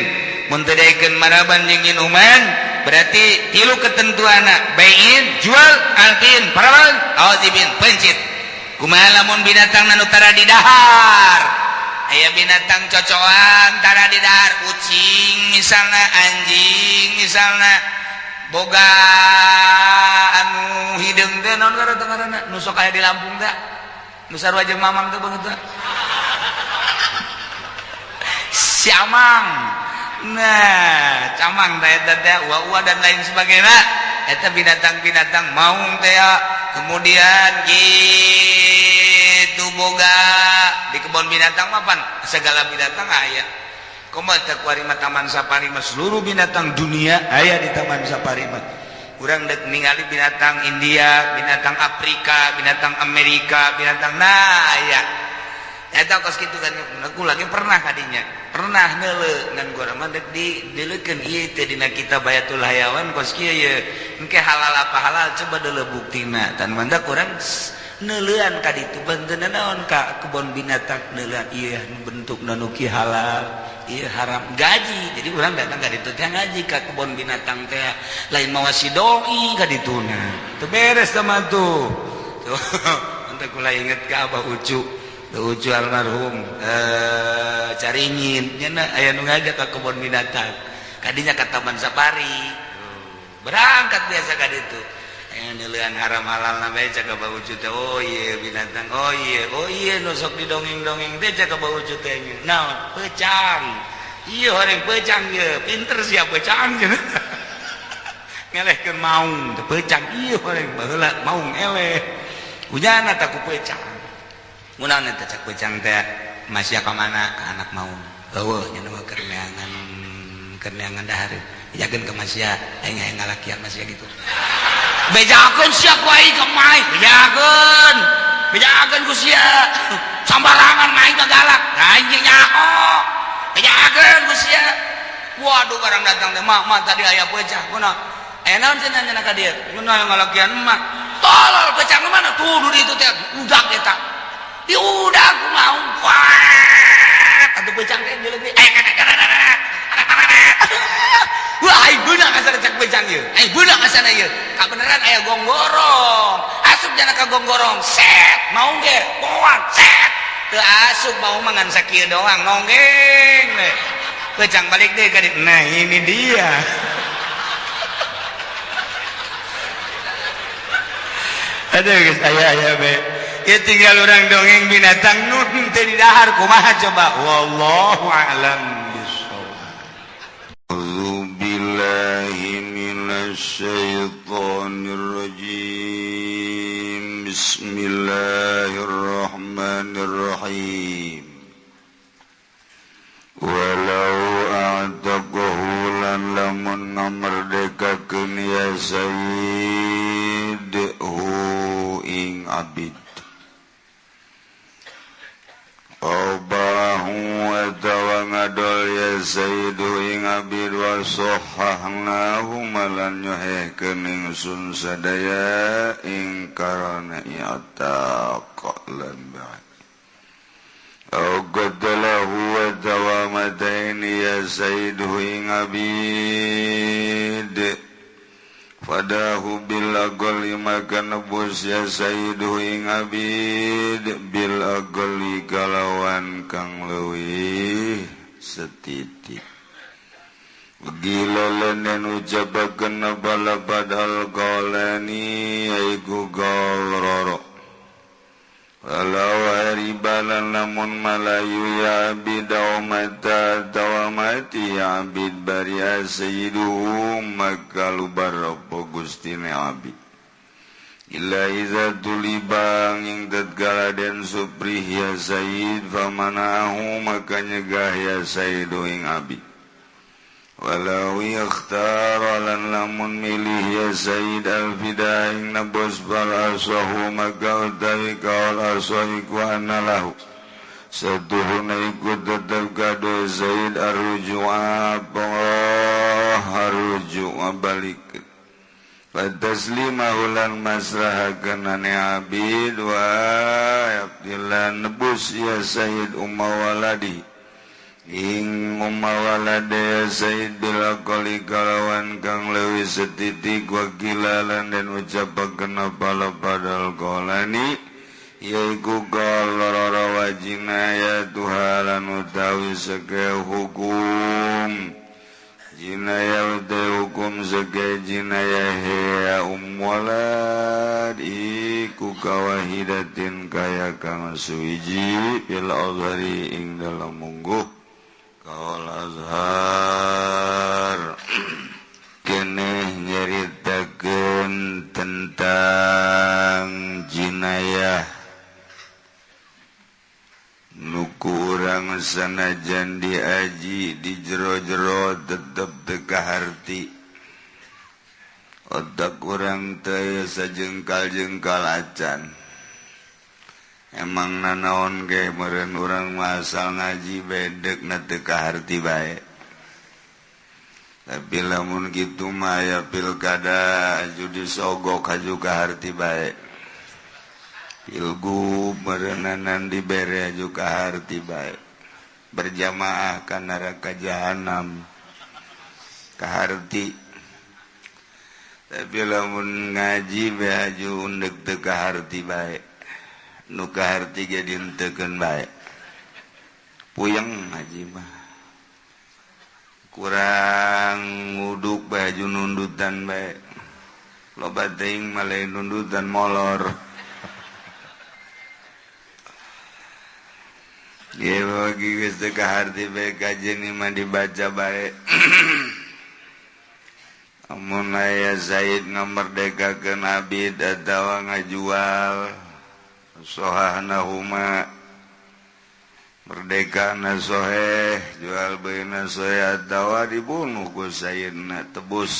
mun teu daekeun maraban jeung inuman, berarti tilu ketentuanna, bai'in, jual, alqin, parawan, awadzibin, pencit. Kumaha lamun binatang anu tara di dahar? Aya binatang cocokan tara di dahar, kucing misalna, anjing misalna, boga anu hideung teh naon ngaranna nu sok aya di Lampung teh, nu sarua jeung mamang teh beungeut teh. Siamang. Nah, camang teh eta teh uwa-uwa dan lain sebagainya. Eta binatang-binatang maung teh kemudian gitu boga di kebun binatang mapan segala binatang aya. Komo teh kuari mah taman safari mah seluruh binatang dunia aya di taman safari mah. Urang dek ningali binatang India, binatang Afrika, binatang Amerika, binatang aya. Eta kos kitu kan aku lagi pernah kadinya. Pernah neuleuh ngan gua mah dek dileukeun ieu teh dina kitab Bayatul Hayawan kos kieu ye. Engke halal apa halal coba deuleuh buktina. Tan manda urang neuleuhan ka ditu banteunna naon ka kebon binatang neuleuhan ieu bentukna nu kieu halal, ieu haram, gaji. Jadi urang datang ka ditu teh ngaji ka kebon binatang teh lain mawasi doi ka dituna. Teu beres teh mah tuh. Tuh, ente kula inget ka Abah Ucu. Ucu almarhum caringin nyana aya nu ngajak ka kebun binatang kadinya ka taman safari berangkat biasa ka ditu aya neuleuhan haram halal na bae cak Abah Ucu teh oh ieu binatang oh ieu nu sok didongeng-dongeng teh cak Abah Ucu teh naon peucang ieu horeng peucang ieu pinter sia peucang ngelehkeun maung teh peucang ieu horeng baheula maung eleh hujanna ta ku peucang munaon eta cak peucang teh masya ka mana ka anak maung eueuh nya mah keur neangan dahar jageun ka masya aing ngalakian masya gitu bejakeun sia ku aing ka mai bejakeun ku sia sambarangan main ka galak anjing nyaho bejakeun ku sia waduh barang datang teh mah tadi aya peucang kunaon aya naon cenah nya ka dieu kunaon ngalakian emak tolol peucang mana tuh di itu teh udak eta diudah aku mau kuat atau pecang teh lebih wah aing beunang asana cak pecang ieu aing beunang asana ieu kabeneran aya gonggorong asup jana ka gonggorong set mau ge kuat set teu asup mau mangan sakieu doang nonggeng we pecang balik deui ka ditu nah ini dia aduh geus aya be ya tinggal orang dongeng binatang nun teh di dahar kumaha coba wallahu a'lam bishawab. A'udzu billahi minasy syaithanir rajim. Bismillahirrahmanirrahim. Walau a'taqahu lan lamun ngamerdekakeun ya sayyid hu ing abid Obahu atawa ngadol ya sayyidu ing abid wa sohahnahu malan nyohehkeun ingsun sadaya ing karana i'taq lan ba'd qadalahu atawa mataini ya sayyidu ing abid fadahu bil aqli maka nebus ya sayyidu ing abid bil aqli kalawan kang leuwih setitik gila lenen ucapakeun bala badal qalani aiku galroro walau haribalan namun malayu ya abid mata tawamati ya abid baria sayyiduhu maka lubar apa gustine abid illa iza tulibang ing tatkala den suprih ya sayyid famanahu maka nyegah ya sayyidu ing abid walau yakhtara lan lamun milih ya Sayyid al-Fida ing nabos bal asahu maka utawi kaul asahu iku anallahu satuhuna iku tetep kado Sayyid arruju'a harruju'a balik Fataslimahu lan masrahakan ane abid wa yabdilan nebus ya Sayyid umma waladi ing umma walade ya Sayyid bila kali kalawan kang lewi setitik wakilalan dan ucapakan apala padal kolani yaiku kal lororo wajina ya tuhalan utawi seke hukum jinaya utai hukum segai jinaya hea walad iku kawahidatin kaya kang suwiji bil azhari ing dalam mungguh kaul azhar keneh nyaritakeun tentang jinayah nuku urang sanajan diaji di jero-jero tetep teka harti otak urang teu sajengkal-jengkal acan emang nanaon ge meureun urang masal ngaji bedek na teka harti bae tapi lamun kitu mah aya pilkada aju disogok aju ka harti bae ilgu merenanan dibere juga harti baik berjamaah ke neraka jahanam kaharti tapi lamun ngaji behaju undek teu kaharti baik nu kaharti ge dintekeun baik puyeng ngaji mah kurang nguduk baju nundutan baik loba teuing malih nundutan molor. Ya bagi geus teu kaharti bae kajian mah dibaca bae. Amun aya Zaid ngamerdekakeun abid atawa ngajual sohahnahuma merdeka na soheh jual beuna soheh atawa dibunuh ku Sayyidna tebus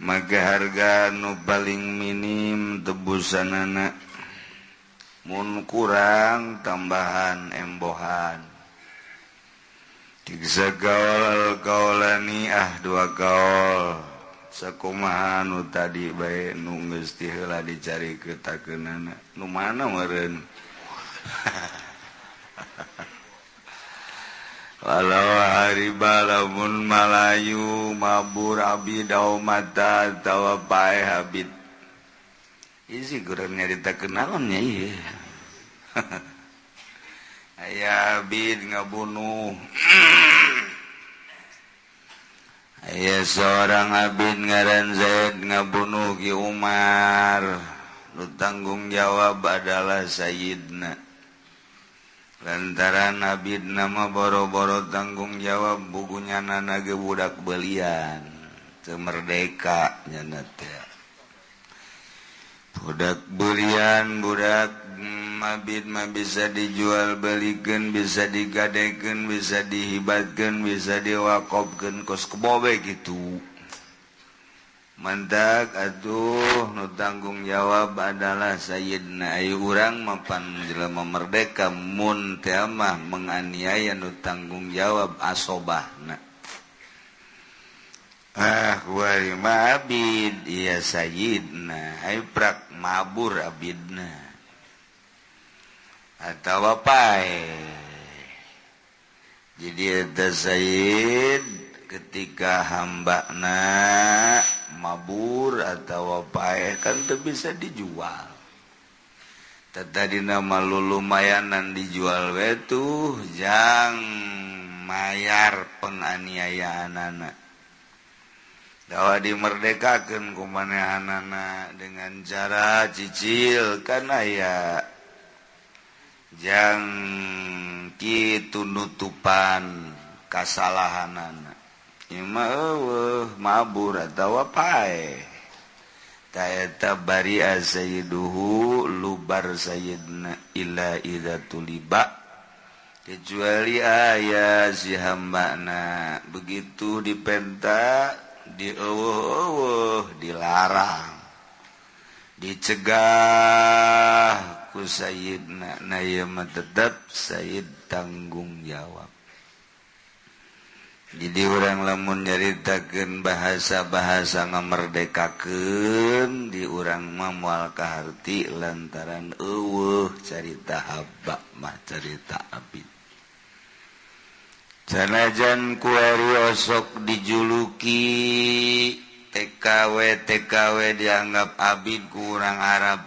maka harga nu paling minim tebusanana mun kurang tambahan embohan tiga kaul kaulani dua kaul sakumaha nu tadi bae nu geus ti heula dicari ketakeunana nu mana meureun walau hari balamun malayu mabur abid mata tawa pae habit isi kurang nyarita kenalannya iya aya abid ngabunuh aya seorang abid ngaran Zaid ngabunuh Ki Umar nu tanggung jawab adalah Sayyidna lantaran abid nama boro-boro tanggung jawab bukunya nana ge budak belian teu merdeka nyana teh budak belian budak abid mah bisa dijual belikan bisa digadekeun bisa dihibatkeun bisa diwakofkeun kos kebobe gitu mantak atuh nu tanggung jawab adalah Sayyidna ayu urang mapan jelema merdeka mun teh mah menganiaya nu tanggung jawab asobahna wari abid iya Sayyidna ay prak mabur abidna atawa pae jadi eta Sayyid ketika hambana mabur atawa pae kan teu bisa dijual tadi nama lumayanan dijual we tuh jang mayar penganiayaanana dawa dimerdekakeun ku manehanana dengan cara cicil kana ya jang kitu nutupan kasalahanana ima mabur atawa pae taeta bari sayyiduhu lubar Sayyidna illa idza tuliba kecuali ayah si hambana begitu dipenta dilarang dicegah ku sayyidna na ieu mah tetep sayyid tanggung jawab. Jadi urang lamun nyaritakeun bahasa-bahasa ngamerdekakeun di urang mah moal kaharti lantaran eueuh carita habak mah carita abid. Sanajan ku ari osok dijuluki TKW dianggap abid ku urang Arab,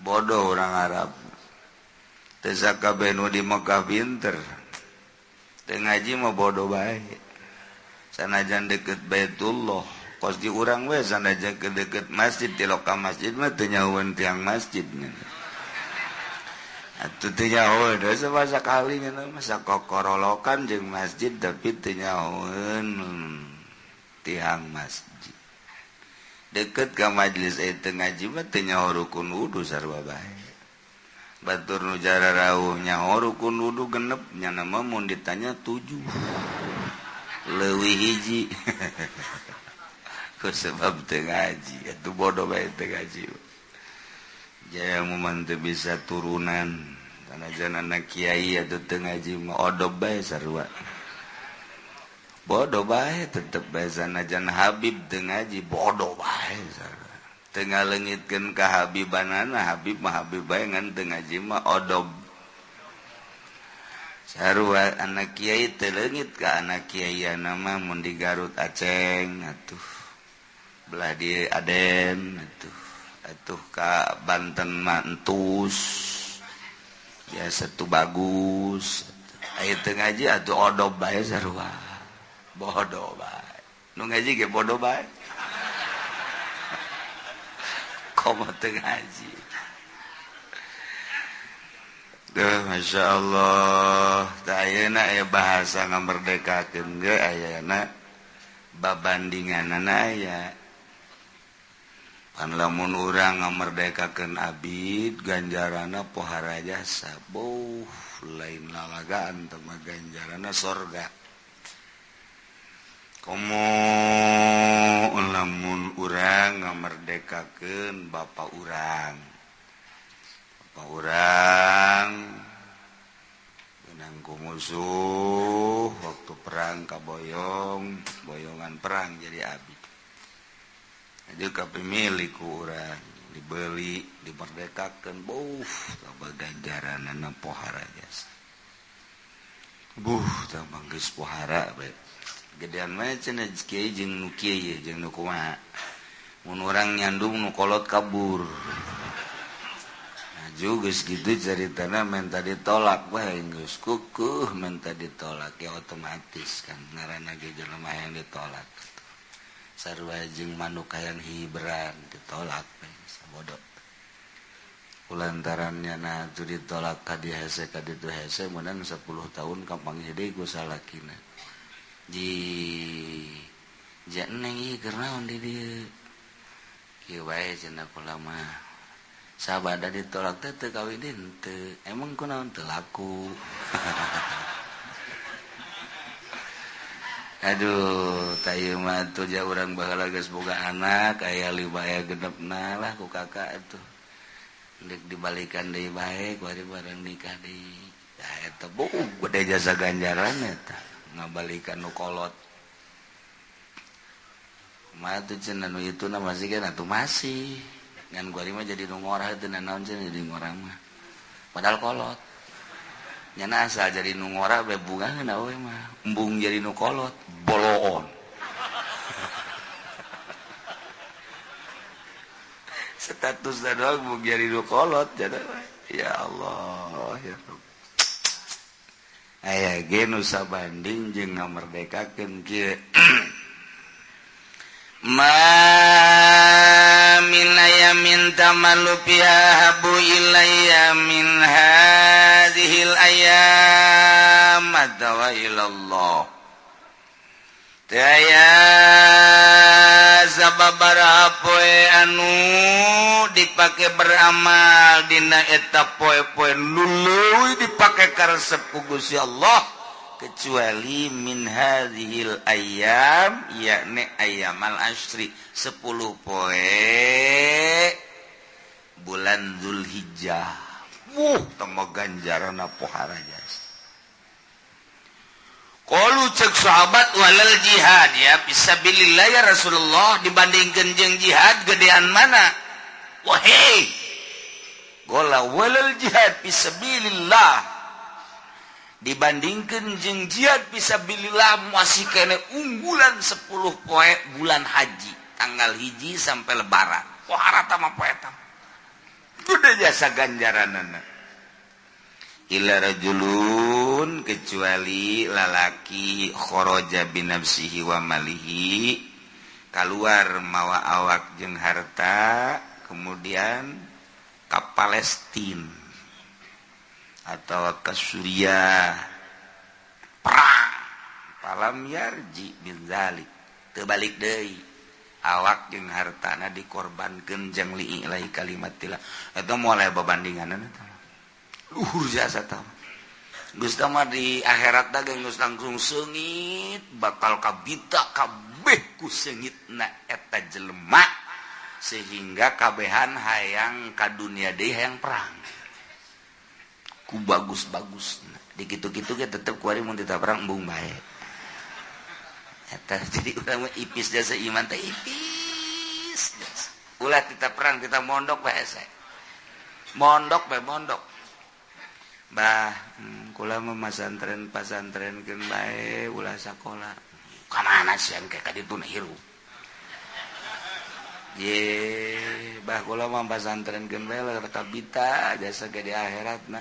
bodoh urang Arab. Teu sakabeh nu di Mekah pinter. Teu ngaji mah bodoh bae. Sanajan deket Baitullah, kos di urang we sanajan ke deket masjid di loka masjid mah teu nyahoeun tiang masjidnya. Atuh teu nyahoeun dosa sakali nya mah sakokorolokan jeung masjid tapi teu nyahoeun tiang masjid. Deket ka majelis teu ngaji mah teu nyaho rukun wudu sarua bae. Batur nu jara rawuh nyaho rukun wudu genep nya nama mun ditanya 7 leuwih hiji ku sebab teu ngaji atuh bodoh bae teu ngaji jaya mun teu bisa turunan sanajan anak kiai atuh teu ngaji mah odob bae sarua bodoh bae tetep bae sanajan Habib teu ngaji bodoh bae sarua teu ngaleungitkeun ka habibanana Habib mah Habib bae ngan teu ngaji mah odob sarua anak kiai teu leungit ka anak kiaiana mah mun di Garut Aceh atuh belah di Aden atuh ka Banten mah entus biasa tuh bagus aya teu ngaji atuh odob bae sarua bodoh bae nu ngaji ge bodoh bae komo teu ngaji. Duh, Masya Allah. Ayeuna aya bahasa ngamerdekakeun ge ayeuna babandinganana aya. Pan lamun urang ngamerdekakeun abid ganjarana pohara jasa. Boh, lain lalagaan teh mah ganjarana sorga. Komo lamun urang ngamerdekakeun bapak urang benang ku musuh waktu perang boyongan perang jadi abdi jadi kapimilih ku urang dibeli dimerdekakeun tambah ganjaranana pohara jasa tambah geus pohara bae gedean mah cenah kiai jeung nu kieu jeung nu kumaha mun urang nyandung nu kolot kabur nah geus kitu caritana menta ditolak bae geus kukuh menta ditolak ya otomatis kan ngaranna ge jelema yang ditolak sarua jeung manuk hayang hiberan ditolak bae sabodo kulantarannya nah tu ditolak ka dieu hese ka ditu hese meunang 10 tahun kampang hede ku salakina neng ieu keur naon di dieu kieu bae cenah kula mah sabada ditolak teh teu kawin teu emang kunaon teu laku aduh tah mah atuh ja urang baheula geus boga anak aya 5 aya genepna lah ku kakak atuh dek dibalikan deui bae ku ari bareng nikah deui tah eta gede jasa ganjaran eta ngabalikan nu kolot mah tuh cenah nu itu na masih kan atuh masih ngan gua mah jadi nu ngorah teu naon cenah jadi ngorah mah padahal kolot nyana asal jadi nu ngorah bae bungaheuna we mah embung jadi nu kolot boloon status doang embung jadi nu kolot ya Allah ya Rabb aya ge nu sabanding jeung ngamerdekakeun kieu ma min ayamin tamalu fiha habu ilayya min hadhil ayyam wa ilallah daya sababaraha poe anu dipakai beramal dina eta poe-poe luluy dipakai karesep ku Gusti Allah kecuali min hadhil ayyam yakni ayyamal asyri 10 poe bulan Zulhijjah. Temo ganjarana pohara jas. Qalu cek sahabat walal jihad ya fisabilillah ya Rasulullah dibandingkeun jeung jihad gedean mana? Wahai gola walal jihad fisabilillah dibandingkeun jeung jihad fisabilillah masih kene unggulan 10 poe bulan haji tanggal hiji sampai lebaran. Pohara tama poe tama. Kudu jasa ganjaranana. Illa rajulun kecuali lalaki kharaja binafsihi wa malihi keluar mawa awak jeung harta kemudian ke Palestina atau ke Suriah perang palam yarji bin zalik teu balik deui awak jeung hartana dikorbankeun jeung lillahi kalimatillah eta moal babandinganan eta luhur jasa tah geus mah di akhirat da geus langsung seungit bakal kabita kabeh ku seungitna eta jelema sehingga kabehan hayang ka dunia deui hayang perang ku bagus-bagusna dikitu-kitu ge tetep kuari mun tita perang embung bae eta jadi urang mah ipis jasa iman teh ipis jasa ulah tita perang tita mondok bae sae mondok bae mondok bah kula mah pasantren bae ulah sakola ka mana sian ke ka ditu hirup ye bah kula mah pasantrenkeun bae lah kabita jasa ge di akhiratna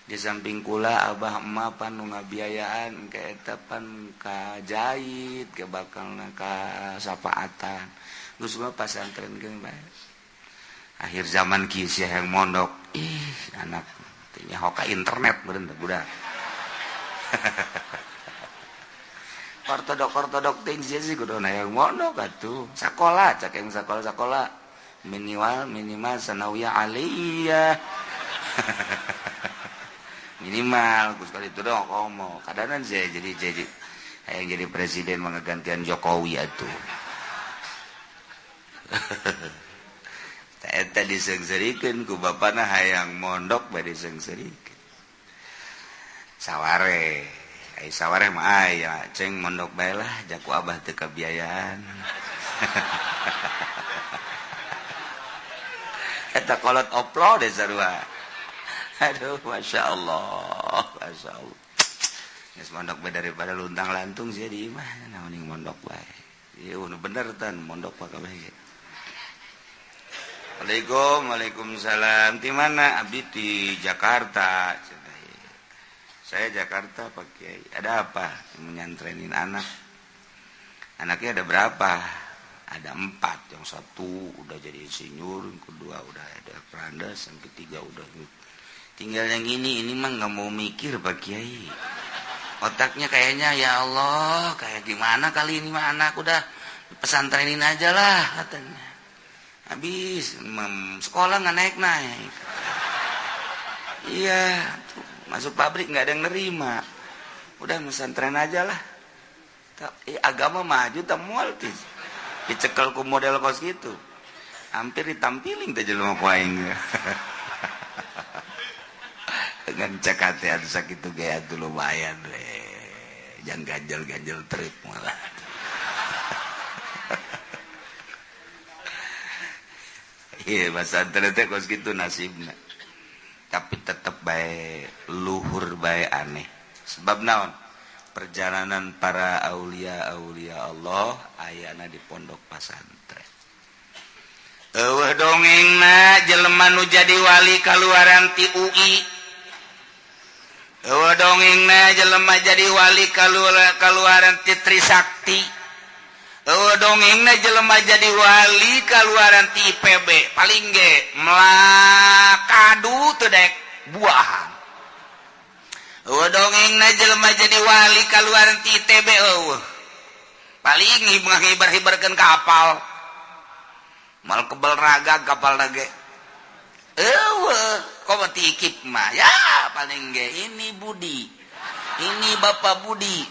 di samping kula abah emak pan nu ngabiayaan ke eta pan ka jahit ke bakalna ka sapaatan geus mah pasantrenkeun bae akhir zaman kieu sia yang mondok anak nyaho ka internet beureun budak ortodok teh sih kudu hayang mondok atuh sakola cak yang sakola minimal sanawiyah aliyah minimal kus kali itu dong komo kadanan saya jadi hayang jadi presiden manggantian Jokowi atuh eta disengsirikeun ku bapana hayang mondok bae disengsirikeun saware ai saware mah aya ceng mondok bae lah jaku abah teu kabiayaan eta kolot oplo deh sarua aduh masyaallah geus mondok bae daripada luntang lantung sia di imah naon ning mondok bae ieu nu bener tan mondok pa kabeh. Waalaikumsalam. Di mana? Abdi di Jakarta. Saya Jakarta Pak Kiai. Ada apa? Menyantrenin anak. Anaknya ada berapa? Ada 4. Yang 1 udah jadi insinyur, yang kedua udah ada perandas, yang ketiga udah. Tinggal yang ini mah nggak mau mikir Pak Kiai. Otaknya kayaknya ya Allah, kayak gimana kali ini mah anak udah pesantrenin aja lah katanya. Habis sekolah nggak naik iya tuh, masuk pabrik nggak ada yang nerima udah pesantren aja lah agama maju temual tis dicekel ku model kos gitu hampir ditampilin teh jelema poaing dengan cekate atuh sakitu ge atuh lumayan we jangan ganjel trip malah iya pesantren teh kos gitu nasibna tapi tetep bae luhur bae aneh sebab naon perjalanan para aulia Allah ayana di pondok pesantren eueuh dongengna jelema nu jadi wali kaluaran ti UI eueuh dongengna jelema jadi wali kaluaran ti Trisakti dongengna jelema jadi wali kaluaran ti IPB paling ge melakadu teu dek buahan dongengna jelema jadi wali kaluaran ti ITB paling ngibar-ngibarkeun kapal mal kebel raga kapal lage tikip mah ya paling ge ini Budi. Ini Bapak Budi.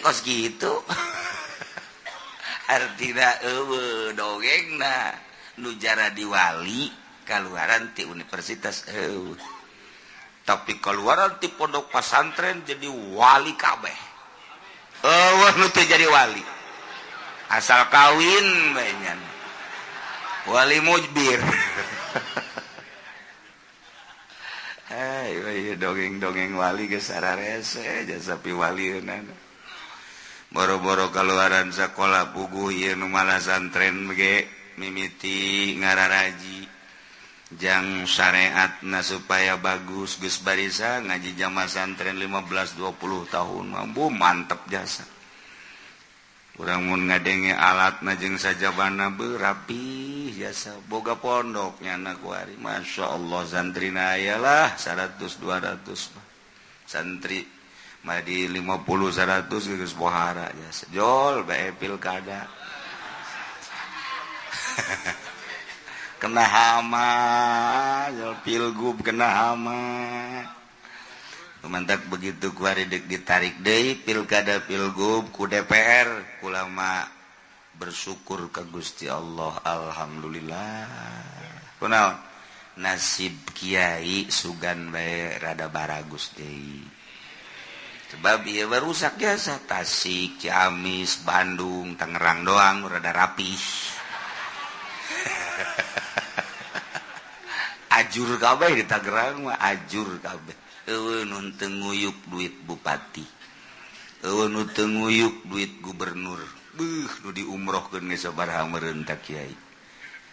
Kos gitu. Artina dongengna nu jadi wali keluaran ti universitas tapi keluaran ti pondok pesantren jadi wali kabeh nu teu jadi wali asal kawin banyak wali mujbir. Dongeng-dongeng wali geus sararese jasa pi walieunana. Boro-boro keluaran sekolah puguh ieu nu malah santren ge mimiti ngararaji jang syariatna supaya bagus geus barisa ngaji jamaah santren 15-20 tahun mampu mantep jasa. Urang mun ngadenge alatna jeung sajabana rapi jasa boga pondoknya anak kuari masyaallah santrina aya lah 100-200 santri di 50-100 geus pohara ya sejol bae pilkada kena hama jol pilgub kena hama mantap begitu kuari dek ditarik deui pilkada pilgub ku DPR ulama bersyukur ka Gusti Allah alhamdulillah kunaon nasib kiai sugan bae rada baragus deui. Sebab ia berusak jasa Tasik, Ciamis, Bandung, Tangerang doang rada rapi. Ajur kabeh di Tangerang mah ajur kabeh. Eueuh nu teu nguyuk duit bupati. Eueuh nu teu nguyuk duit gubernur. Beuh nu diumrohkeun geus sabaraha meureun ta kiai.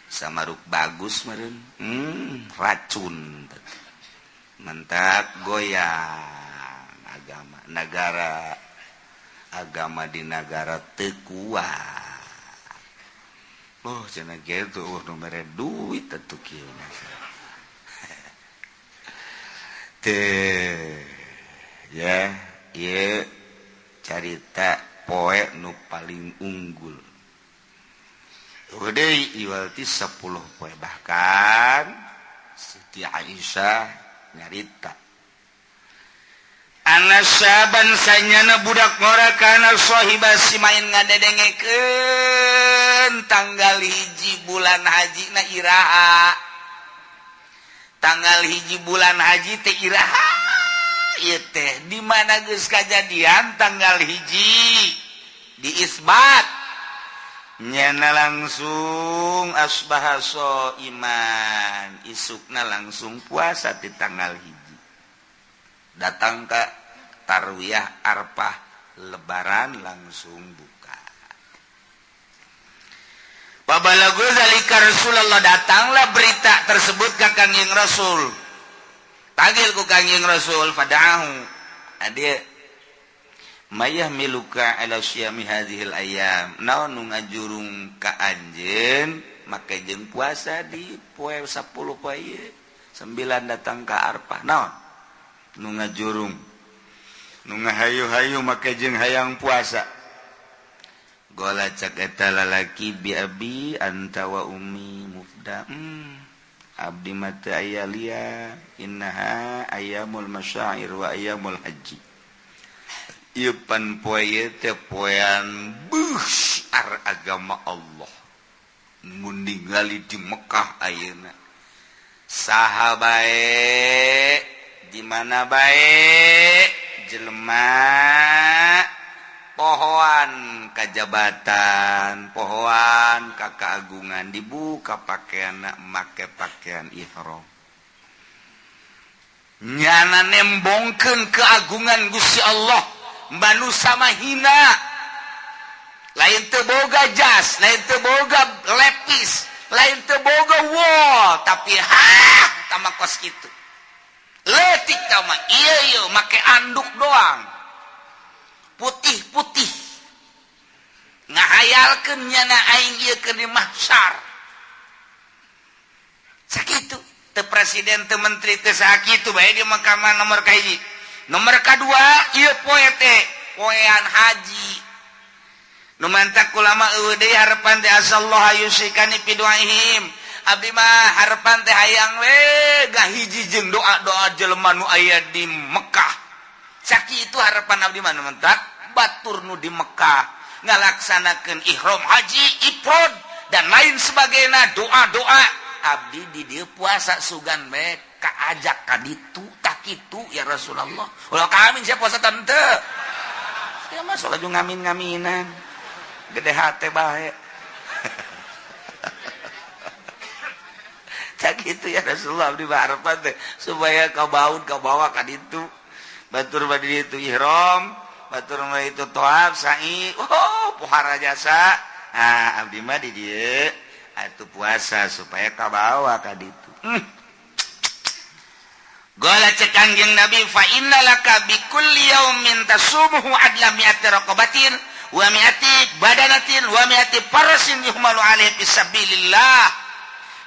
Samaruk bagus meureun. Racun. Mantap goyang. Agama di negara teu kuat. Cenah gitu nu mere duit atuh kieu. Ya, ieu carita poe nu paling unggul. Deui iwal ti 10 poe bahkan Siti Aisyah nyarita Anas saban sanyana budak ngora kana sahibah si main ngadedengekeun tanggal 1 bulan haji na iraha. Tanggal 1 bulan haji teh iraha. Ieu teh di mana geus kajadian tanggal 1 diisbat. Nyana langsung asbaha iman, isukna langsung puasa di tanggal 1. Datang ke tarwiyah arpah lebaran langsung buka. Babalagu zalika Rasulullah datanglah berita tersebut ke Kangjeng Rasul. Panggil ku Kangjeng Rasul fada'ahu. Adia mayah miluka ala syami hadhil ayam. Naon nu ngajurung ka anjeun make jeung puasa di poe 10 poe 9 datang ka arpah. Naon? Nu ngajurung nu ngahayu-hayu make jeung hayang puasa gola cak eta lalaki bi abi anta wa ummi mufda abdi mata aya lia innaha ayyamul masyair wa ayyamul haji ieu pan poe teh poean besar agama Allah mun ningali di Mekah ayeuna saha bae di mana baik jelema pohoan kajabatan pohoan kakaagungan dibuka pakaian make pakaian ihram nyana nembongkeun keagungan Gusti Allah banu sama hina lain teu boga jas lain teu boga lepis lain teu boga wall tapi tamakos kitu letik tama iya make anduk doang putih-putih ngahayalkeun nyana aing ieu keur di mahsyar sakitu teu presiden teu menteri teu sakitu bae di mahkamah nomor kahiji nomor kadua ieu poe teh poean haji nu mantak ulama eueuh deui harepan teh asallahu yusikani fi du'aihim abdi mah harapan teh hayang we gah hiji jeung doa-doa jelema nu aya di Mekah. Sakitu harapan abdi mah mentak batur nu di Mekah ngalaksanakeun ihram haji ifrad dan lain sebagainya doa-doa abdi di dieu puasa sugan bae kaajak ka ditu tak kitu ya Rasulullah. Ulah kami sia puasa tante. Ya mah salat ju ngamin-ngaminan. Gede hate bae. Tak kitu ya Rasulullah abdi harapan teh supaya kabawa ka ditu. Batur badi ditu ihram, batur mah itu tawaf, sa'i. Oh, pohara jasa. Ah, abdi mah di dieu atuh puasa supaya kabawa ka ditu. Qala cek Kangjeng Nabi fa innalaka bi kulli yaumin tasumuhu adla mi'ati raqabatin wa mi'ati badanatin wa mi'ati farasin yuhmalu alaihi fisabilillah.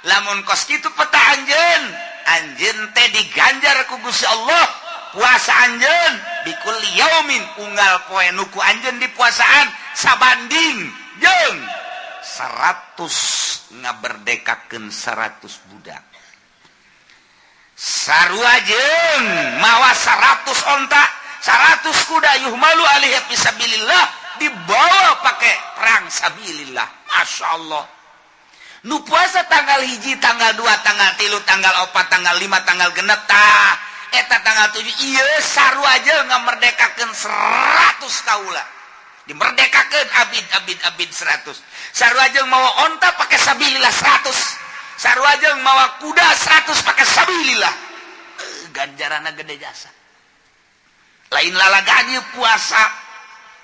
Lamun kos kitu peta anjeun teh diganjar ku Gusti Allah puasa anjeun bi kulli yaumin unggal poe nuku anjeun di puasaan sabanding jeung 100 ngaberdekakeun 100 budak. Sarua jeung mawa 100 onta 100 kuda yuhmalu alaihi fisabilillah dibawa pakai perang sabilillah. Masya Allah. Nu puasa tanggal hiji, tanggal 2, tanggal 3, tanggal 4, tanggal 5, tanggal 6 tah eta tanggal 7 ieu sarua jeung ngamerdekakeun 100 kaula. Dimerdekakeun abid 100. Sarua jeung mawa onta pakai sabilillah 100. Sarua jeung mawa kuda 100 pakai sabilillah. Ganjaranna gede jasa. Lain lalaganya puasa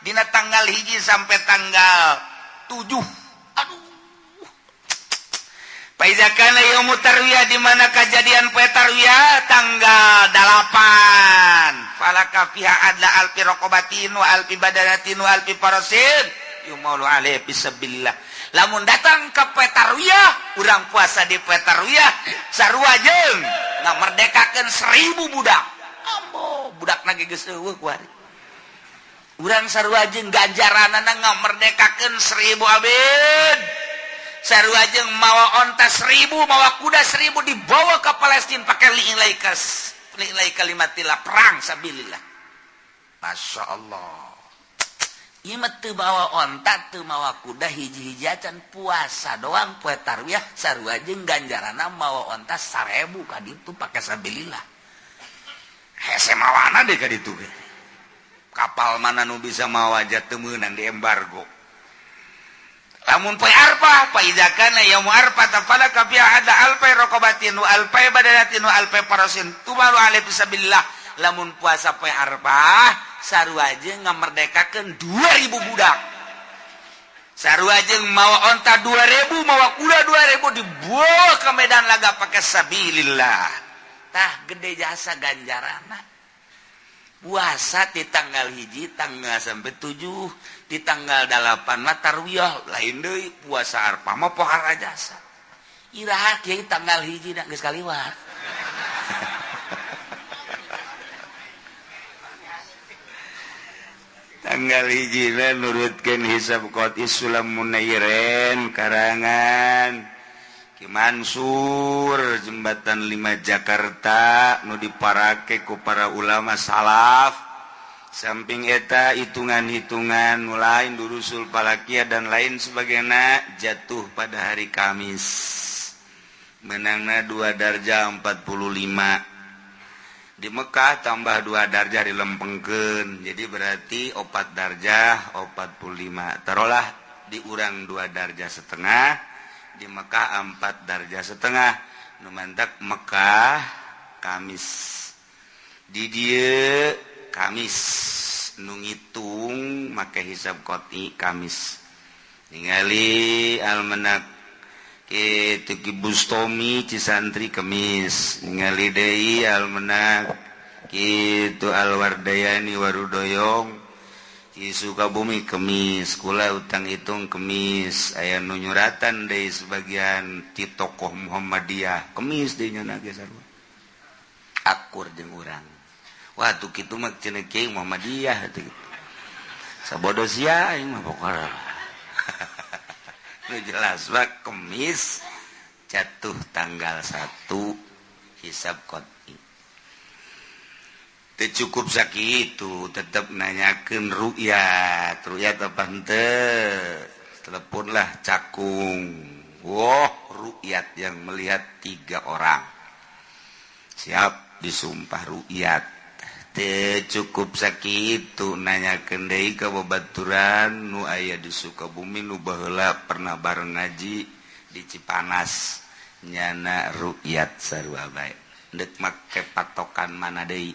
dina tanggal hiji sampai tanggal 7. Aduh. Paizakana yaumut tarwiyah di mana kejadian poe tarwiyah tanggal 8. Falaka fiha adla alfi raqabatin wa alfi badanatin wa alfi farasin yumalu alaihi fisabilillah. Lamun datang ke poe tarwiyah, urang puasa di poe tarwiyah, sarua jeung ngamerdekakeun 1000 budak. Ambo, budakna ge geus eueuh ku ari. Urang sarua jeung ganjaranana ngamerdekakeun 1000 abid. Sarua jeung mawa onta 1000, mawa kuda 1000 dibawa ke Palestina pakai li'ilai kalimatillah perang sabilillah. Masya Allah. Ieu mah teu bawa onta, teu mawa kuda, hiji-hijian puasa doang poe tarwiyah sarua jeung ganjaranna mawa onta 1000 ka ditu pake sabilillah. Hese mawana deui ka ditu ge. Kapal mana nu bisa mawa aja teu meunang di embargo. Lamun poe Arfah, fa idza kana yaum Arfah tafalaka fi ada alfai raqabatin wa alfai badanatin wa alfai farasin tumalu alaihi fisabilillah. Lamun puasa poe Arfah sarua jeung ngamerdekakeun 2000 budak. Sarua jeung mawa onta 2000, mawa kuda 2000 dibawa ke medan laga pakai sabilillah. Tah gede jasa ganjaranna. Puasa di tanggal hiji, tanggal sampai 7, di tanggal 8 mah tarwiyah, lain deui puasa Arfah mah pohara jasa. Iraha kieu tanggal hiji da geus kaliwat. Tanggal hijina nurutkeun hisab qati Sulam Munayyirin karangan Ki Mansur jembatan 5 Jakarta nu diparake ku para ulama salaf. Samping eta hitungan-hitungan mulai durusul palakia dan lain sebagainya jatuh pada hari Kamis. Menangna 2 darjah 45. Di Mekah tambah 2 darjah dilempengkeun, jadi berarti 4 darjah 45. Taruhlah diurang 2 darjah setengah, di Mekah 4 darjah setengah. Nu mantak Mekah Kamis. Di dieu Kamis nu ngitung make hisab qati Kamis. Ningali almanak Ki Bustomi Cisantri Kemis, ningali deui almanak kitu Alwardayani Warudoyong Ki Sukabumi Kemis, kula utang hitung Kemis, aya nu nyuratan deui sebagian ti tokoh Muhammadiyah Kemis deui nyana ge sarua. Akur jeung urang. Wah tuh kitu mah cenah kieu Muhammadiyah atuh. Sabodo sia aing mah pokona. Nu jelas mah Kemis jatuh tanggal 1 hisab qat'i. Teu cukup sakitu tetep nanyakeun ru'yat apa henteu. Teleponlah cakung. Ru'yat yang melihat 3 orang. Siap disumpah ru'yat. Teu cukup sakitu nanyakeun deui ka babaturan nu aya di Sukabumi nu baheula pernah bareng ngaji di Cipanas nyana ru'yat sarua bae. Deuk make patokan mana deui?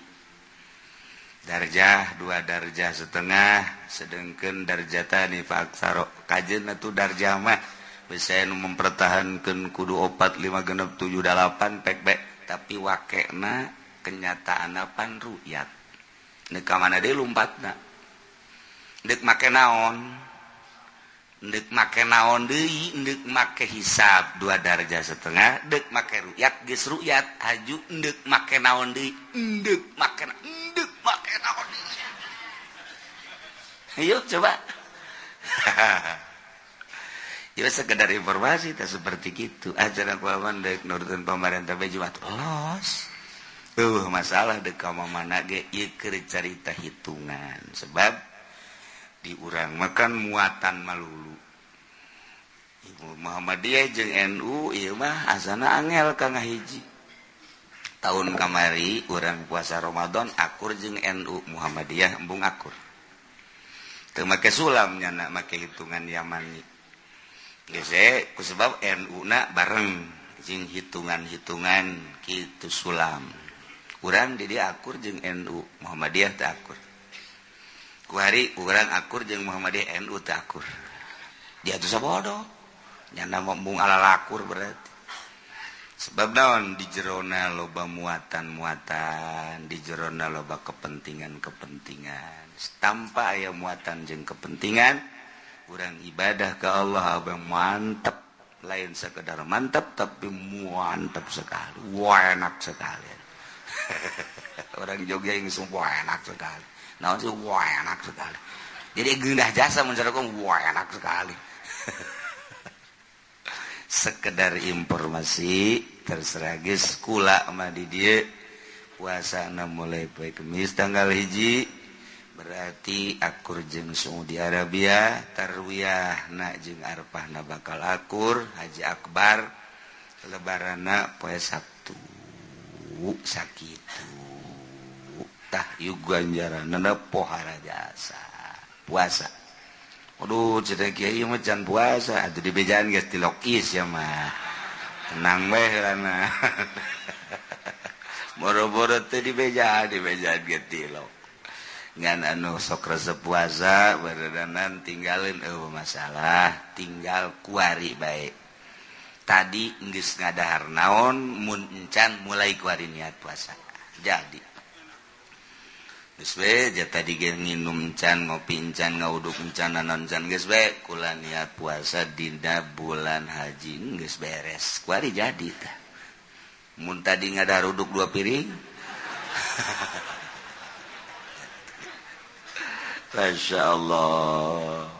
Darjah 2 darjah setengah sedengkeun darjatani fa aksaro. Kajeunna tu darjah mah bisa nu mempertahankeun kudu 4 5 6 7 8 pek-pek tapi wakena kenyataanna pan ru'yat. Neuk ka mana deui lumpatna? Deuk make naon? Deuk make naon deui? Deuk make hisab 2 darjah setengah, deuk make ru'yat geus ru'yat, haju deuk make naon deui? Deuk make naon deui? Ayo coba. Ya sekedar informasi tak seperti gitu. Ajaran paman deuk nurutin pemerintah bejuat los. Masalah dek ka mana ge ieu keur carita hitungan sebab di urang makan muatan malulu. Ibu Muhammadiyah jeung NU ieu mah asana angel ka ngahiji. Tahun kamari urang puasa Ramadan akur jeung NU Muhammadiyah embung akur. Teu make sulam nyana make hitungan Yamani. Geus kusebab NU na bareng jeung hitungan-hitungan kitu sulam. Urang di dia akur jeung NU Muhammadiyah teu akur. Kuari urang akur jeung Muhammadiyah NU teu akur. Dia tuh sabodo. Nyana embung alalakur berarti. Sebab naon di jerona loba muatan-muatan, di jerona loba kepentingan-kepentingan. Tanpa aya muatan jeung kepentingan, urang ibadah ke Allah abang mantep. Lain sekedar mantep tapi mantep sekali. Wah enak sekali. Orang Jogja yang sumpah enak sekali. Nah, sih wah enak sekali. Jadi gendah jasa menceritakan wah enak sekali. Sekedar informasi terserah geus kula mah di dieu puasana mulai poe Kemis tanggal 1 berarti akur jeung Saudi Arabia tarwiyahna jeung arpahna bakal akur haji akbar lebaranna poe Sabtu sakitu tah yuk ganjaranna pohara jasa puasa. Waduh cenah kieu mah can puasa atuh dibejaan geus tilokis ya mah tenang we heulana. Boro-boro teh dibejaan geus tilok ngan anu sok resep puasa beredanan tinggalin masalah tinggal kuari bae. Tadi geus ngadahar naon mun encan mulai kuari niat puasa. Jadi geus we tadi ge nginum encan, ngopi encan, ngauduk encan, nanon encan geus we kula niat puasa dina bulan haji geus beres. Kuari jadi tah. Mun tadi ngadahar uduk 2 piring. Masya Allah.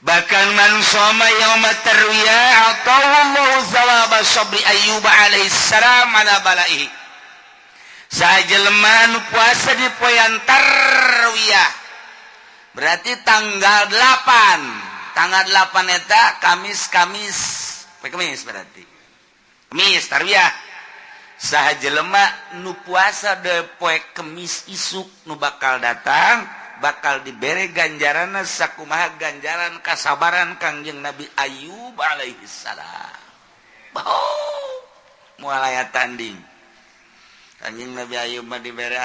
Bahkan man shoma yaum tarwiyah atawallahu thawaba sabri Ayyub alaihi salam ala balaihi. Sajelema nu puasa di poean tarwiyah. Berarti tanggal 8. Tanggal 8 eta Kamis berarti. Kamis tarwiyah. Sajelema nu puasa de poe Kemis isuk nu bakal datang bakal dibere ganjaran sakumaha ganjaran kasabaran Kangjeng Nabi Ayyub alaihi salam. Moal aya tanding. Kangjeng Nabi Ayyub mah dibere